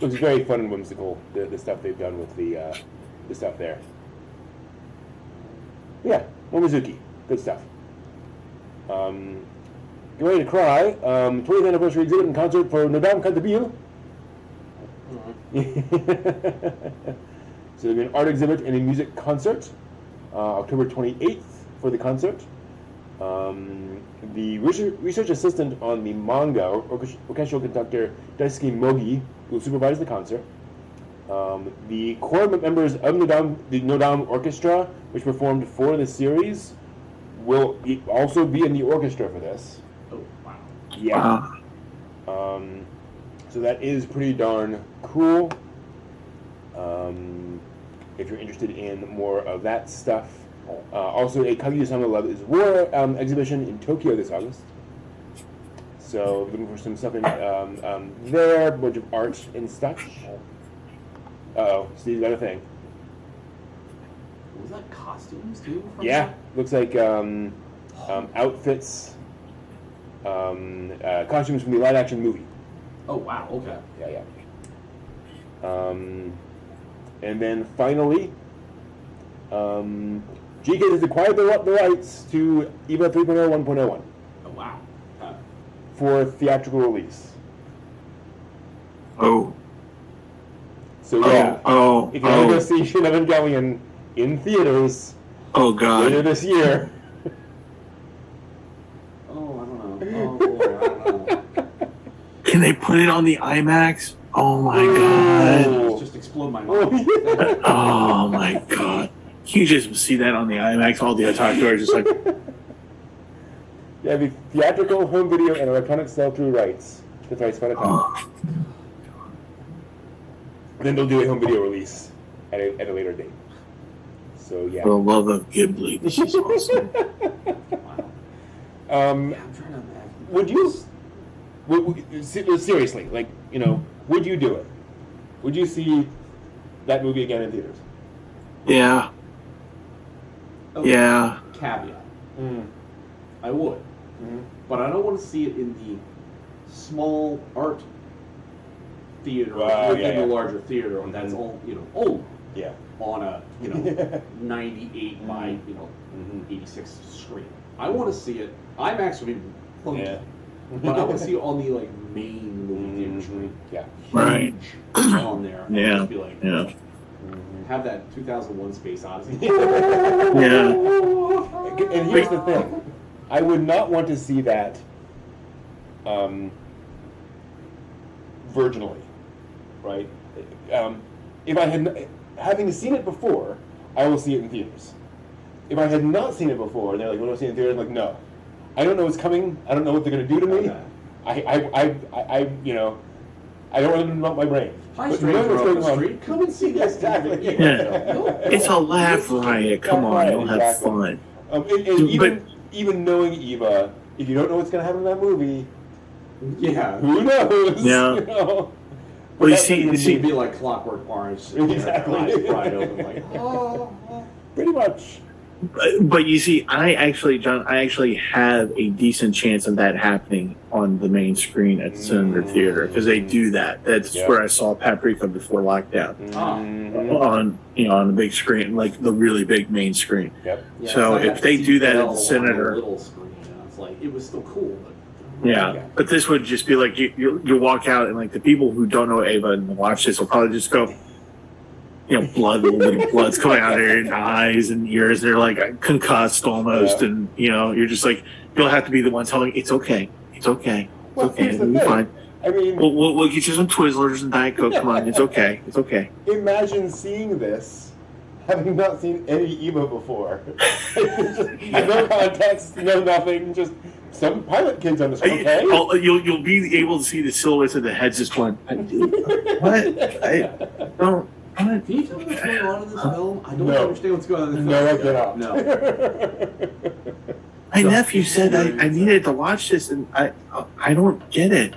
Looks very fun and whimsical, the stuff they've done with the stuff there. Yeah, Momozuki. Good stuff. Get ready to cry. 20th anniversary exhibit and concert for Nodam Cantabile. So there'll be an art exhibit and a music concert. October 28th for the concert. The research assistant on the manga, orchestral conductor Daisuke Mogi, will supervise the concert. The core members of the Nodam Orchestra, which performed for the series, will also be in the orchestra for this. Oh, wow. Yeah. So that is pretty darn cool. If you're interested in more of that stuff. Also, a Kaguya-sama Love is War exhibition in Tokyo this August. So, looking for some stuff in there, a bunch of art and stuff. Uh-oh, Steve's got a thing. Was that costumes, too? Yeah, looks like outfits, costumes from the live-action movie. Oh, wow, okay. Yeah. And then finally, GK has acquired the rights to EVA 3.0 1.01. Oh, wow. For theatrical release. Oh. So yeah, Oh. if you want to go see Shin Evangelion in theaters, Oh God. later this year. Oh, I don't know. Oh boy, I don't know. Can they put it on the IMAX? Oh my Oh. God. Just explode my mind. Oh my God. You just see that on the IMAX, all the Otaku are just like, Yeah, the theatrical, home video, and electronic sell-through rights. That's right, spent a time. oh. Then they'll do a home video release at a later date. So yeah. For the love of Ghibli, this is awesome. Yeah, I'm trying to imagine. Would you? Seriously, like, you know, would you do it? Would you see that movie again in theaters? Yeah. Okay. Yeah. Caveat. Mm. I would. Mm-hmm. But I don't want to see it in the small art theater within the larger theater, and that's all, old. Yeah. On a, 98 by, 86 screen. I want to see it. IMAX would be funky. Yeah. But I want to see it on the main movie theater screen. Yeah. Right. On there. And Yeah. Just be like, Yeah. have that 2001 Space Odyssey. Yeah. And here's the thing, I would not want to see that virginally, right? If I had, having seen it before, I will see it in theaters. If I had not seen it before, and they're like, "Want to see it in theaters?" I'm like, no, I don't know what's coming. I don't know what they're going to do to me. Okay. I I don't want them to melt my brain. Hi, But stranger know what's off going the on. street. Come and see this. Exactly. It's a laugh riot. Come on, you'll have Exactly. fun. And even knowing Eva, if you don't know what's going to happen in that movie, Yeah. who knows? Yeah. You know? Well, you That see, would It'd be like Clockwork Orange. Exactly. Eyes wide open, like, oh. Pretty much. but you see, John, I actually have a decent chance of that happening on the main screen at the Senator Theater because they do that. That's where I saw Paprika before lockdown on the big screen, like the really big main screen. Yep. Yeah, So I got if to they see do that at Belle the on Senator, little screen, it's like it was still cool, but yeah. But this would just be like you walk out and like the people who don't know Ava and watch this will probably just go, blood, little blood's coming out of your eyes and ears. They're like concussed almost, and you're just like you'll have to be the one telling it's okay, it's okay, it's Well, okay, here's the it'll be thing. fine. I mean, We'll get you some Twizzlers and Diet Coke. Come on, it's okay, it's okay. imagine seeing this, having not seen any Eva before. No context, no nothing, just some pilot kids on the screen. Okay. You'll be able to see the silhouettes of the heads just going. What? I don't. What? can you tell me what's going on in this film? I don't No. understand what's going on in this No, I film. cannot. No. My nephew said I needed to watch this, and I don't get it.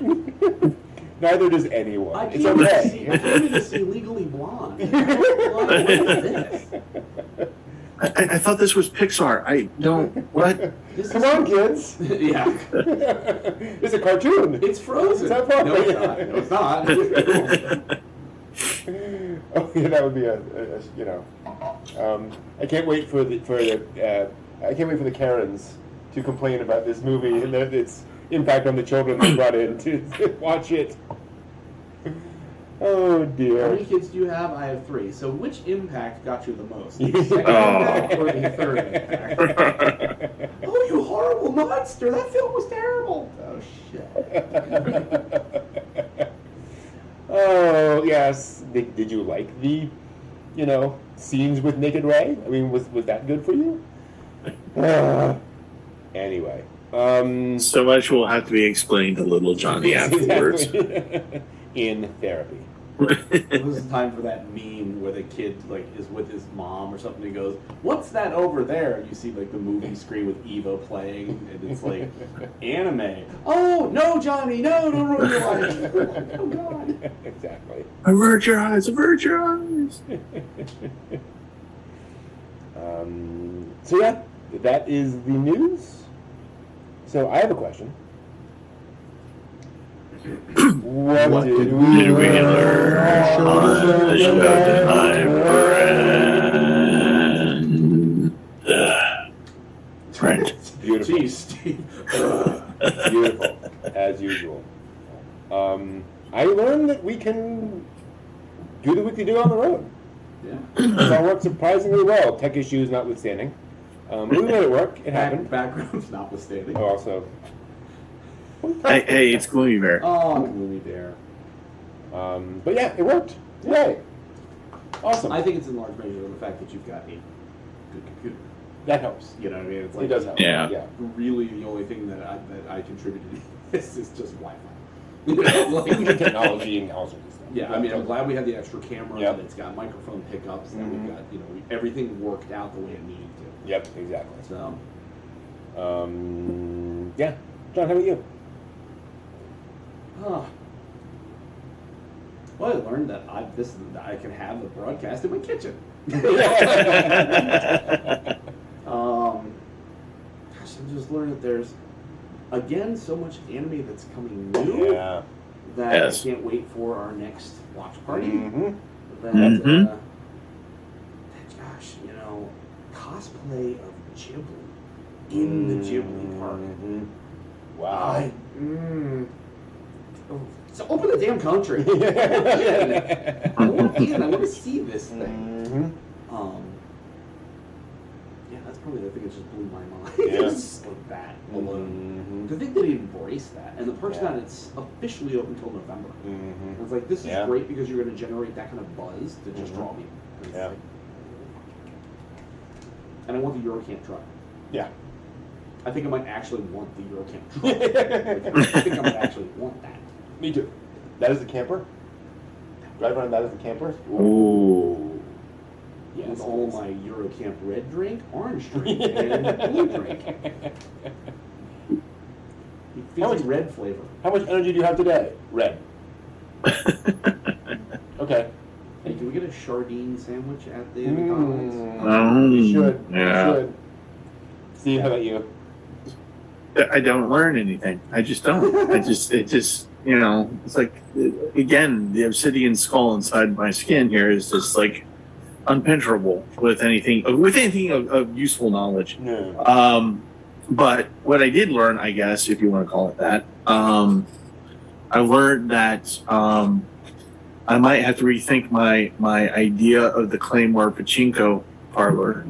Neither does anyone. I It's can't okay. even see Legally Blonde. What is this? I thought this was Pixar. I don't. What? This Come is- on, kids. Yeah. It's a cartoon. It's Frozen. Is that part? No, it's not. No, it's not. Oh yeah, that would be I can't wait for the I can't wait for the Karens to complain about this movie and its impact on the children they brought in to watch it. Oh How dear. many kids do you have? I have 3. So which impact got you the most? Oh. The second impact or the third impact? Oh, you horrible monster! That film was terrible. Oh shit. Oh yes. Did you like the, scenes with Naked Ray? I mean, was that good for you? Anyway. So much will have to be explained to little Johnny afterwards. In therapy. It was time for that meme where the kid is with his mom or something. He goes, "What's that over there?" And you see the movie screen with Eva playing, and it's like anime. Oh no, Johnny! No, don't ruin your life. Oh God! Exactly. Avert your eyes! Avert your eyes! So yeah, that is the news. So I have a question. What did we learn on the show tonight, friend? Beautiful. Jeez, Steve. Beautiful, as usual. I learned that we can do the weekly do on the road. Yeah. It all worked surprisingly well, tech issues notwithstanding. We made it work. It happened. Backgrounds notwithstanding. Oh, also. Hey, it's Gloomy Bear. Oh, Gloomy Bear. But yeah, it worked. Yay. Awesome. I think it's in large measure the fact that you've got a good computer. That helps. You know what I mean? It's like, It does help. Yeah. Really, the only thing that I contributed to this is just Wi-Fi. Like, technology and all sorts of stuff. Yeah, I mean, I'm glad we had the extra camera, Yep. and it's got microphone pickups, and Mhm. we've got, everything worked out the way it needed to. Yep, exactly. So, Yeah. John, how about you? well, I learned that I can have the broadcast in my kitchen. Gosh, I just learned that there's, again, so much anime that's coming new Yeah. that Yes. I can't wait for our next watch party. Mm-hmm. That, Mhm. gosh, cosplay of Ghibli in the Ghibli park. Wow. So open the damn country. I want in. I want to see this thing. Yeah, that's probably the thing that just blew my mind. Yeah. Just like that alone. To think that he embraced that, and the park's not, it's officially open until November. And it's like, this is Yeah. great because you're going to generate that kind of buzz to just draw people. And it's Yeah. like- and I want the Eurocamp truck. Yeah. I think I might actually want the Eurocamp truck. Like, I think I might actually want that. Me too. That is the camper? Drive around that as the camper? Ooh. With all my Eurocamp red drink, orange drink, and blue drink. How much red flavor. How much energy do you have today? Red. Okay. Hey, can we get a sardine sandwich at the McDonald's? You should. Yeah. You should. Steve, how about you? I don't learn anything. I just don't. It's like, again, the obsidian skull inside my skin here is just like unpenetrable with anything of useful knowledge. No. But what I did learn, I guess, if you want to call it that, I learned that I might have to rethink my idea of the Claymore pachinko parlor.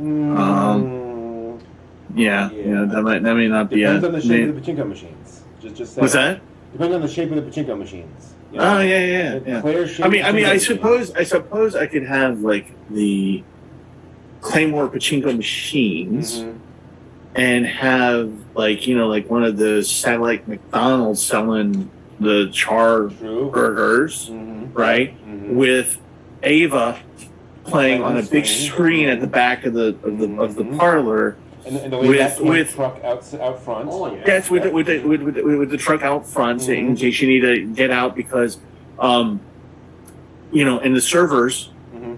Yeah, that may not be Depends on the shape of the pachinko machines. Just say. What's that? Depends on the shape of the pachinko machines. You know? Oh yeah. Claire-shaped I mean, I pachinko suppose I could have like the Claymore pachinko machines, Mhm. and have like one of the satellite McDonald's selling the char True. burgers, Mhm. right? Mhm. With Ava playing on a big screen at the back of the parlor. And the way with truck out front. Oh, yeah. Yes, with the truck out front, in case you need to get out, because, and the servers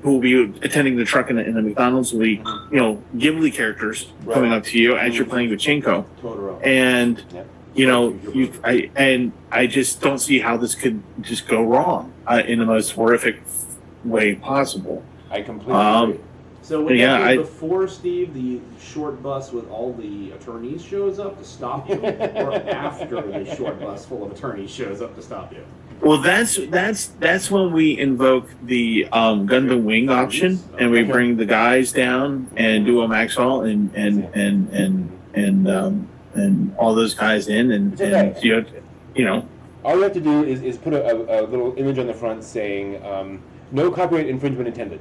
who will be attending the truck in the McDonald's will be, Ghibli characters coming up to you as you're playing Pachinko, Totoro. and Yep. I just don't see how this could just go wrong in the most horrific way possible. I completely agree. So would Yeah, that be before, Steve, the short bus with all the attorneys shows up to stop you, or after the short bus full of attorneys shows up to stop you? Well, that's when we invoke the Gundam Wing option, and we bring the guys down and do a max haul and all those guys in, and All you have to do is put a little image on the front saying, "No copyright infringement intended."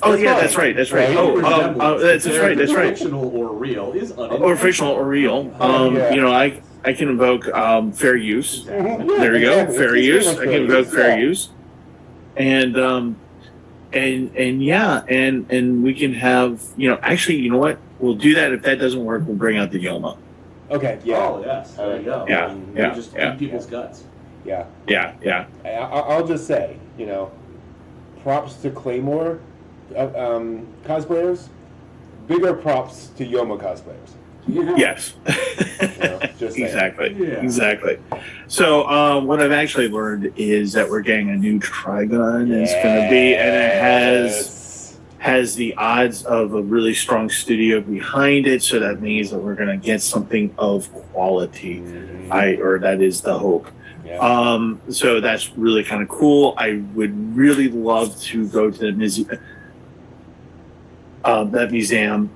Oh yeah, that's right. That's right. That's right. Fictional or real is Or fictional or real. I can invoke fair use. Mhm. There we go. Yeah, Fair it's use. pretty much I can invoke fair fair use. use. And we can have, actually, you know what? We'll do that. If that doesn't work, we'll bring out the Yoma. Okay. Yeah. Oh yes, there you go. Yeah, yeah, Just yeah. eat people's guts. Yeah. Yeah. I'll just say, props to Claymore cosplayers. Bigger props to Yoma cosplayers. Yeah. Yes. Just saying. Exactly. Yeah. Exactly. So what I've actually learned is that we're getting a new Trigon. It's going to be, and it has the odds of a really strong studio behind it. So that means that we're going to get something of quality. That is the hope. Yeah. So that's really kind of cool. I would really love to go to the museum. That museum.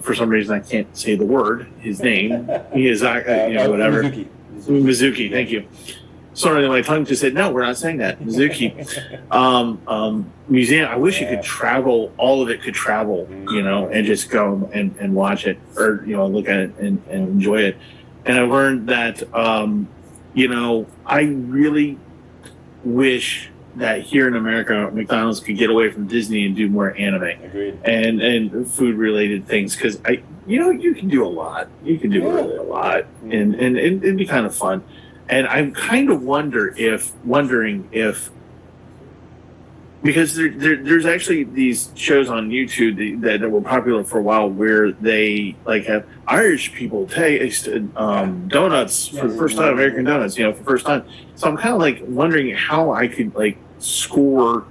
For some reason, I can't say the word. His name. He is, whatever. Mizuki. Thank you. Sorry, my tongue just said no. We're not saying that. Mizuki. Museum. I wish you could travel. All of it could travel. And just go and watch it, or look at it and enjoy it. And I learned that I really wish that here in America, McDonald's could get away from Disney and do more anime. Agreed. And food related things, because you can do a lot. You can do really a lot, and it'd be kind of fun. And I'm kind of wondering if because there's actually these shows on YouTube that were popular for a while where they have Irish people taste donuts for the first time, American donuts, for the first time. So I'm kind of wondering how I could score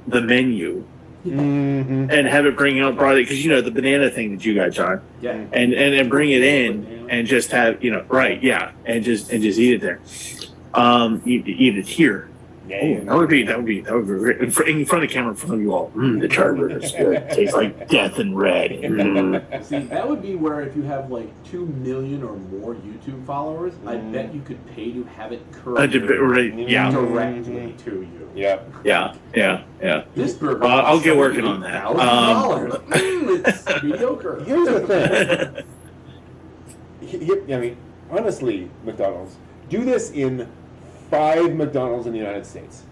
the menu and have it bring out broadly, because the banana thing that you got, John, and bring it in and just have and just eat it there, eat it here. That would be great. In front of the camera, in front of you all. The Cheeseburger is good. It tastes like death and red. See, that would be where if you have 2 million or more YouTube followers, I bet you could pay to have it curved directly to you. Yeah. This burger. I'll get working on that. It's mediocre. Here's the thing. Honestly, McDonald's, do this in 5 McDonald's in the United States.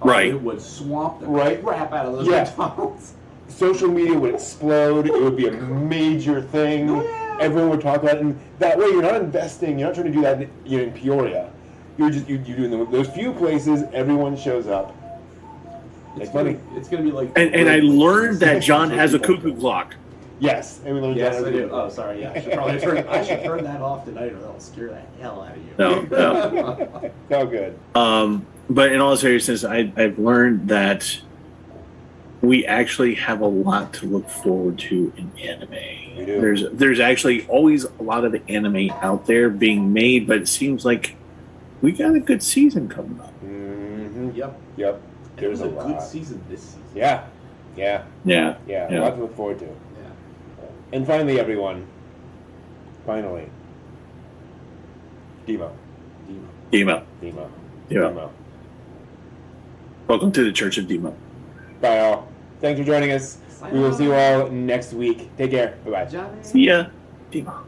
Right. It would swamp the crap out of those McDonald's. Social media would explode. It would be a major thing. Oh, yeah. Everyone would talk about it. And that way, you're not investing. You're not trying to do that in Peoria. You're doing those few places. Everyone shows up. It's funny. It's going to be like... And I learned that John has a cuckoo clock. Yes. And we learned I do. Oh, sorry. Yeah. I should turn that off tonight, or that'll scare the hell out of you. No. So good. But in all seriousness, I've learned that we actually have a lot to look forward to in anime. We do. There's actually always a lot of anime out there being made, but it seems like we got a good season coming up. Mm-hmm. Yep. There's a good season this season. Yeah. Yeah. A lot to look forward to. And finally, everyone. Demo. Welcome to the Church of Demo. Bye, all. Thanks for joining us. We will see you all next week. Take care. Bye-bye. See ya. Demo.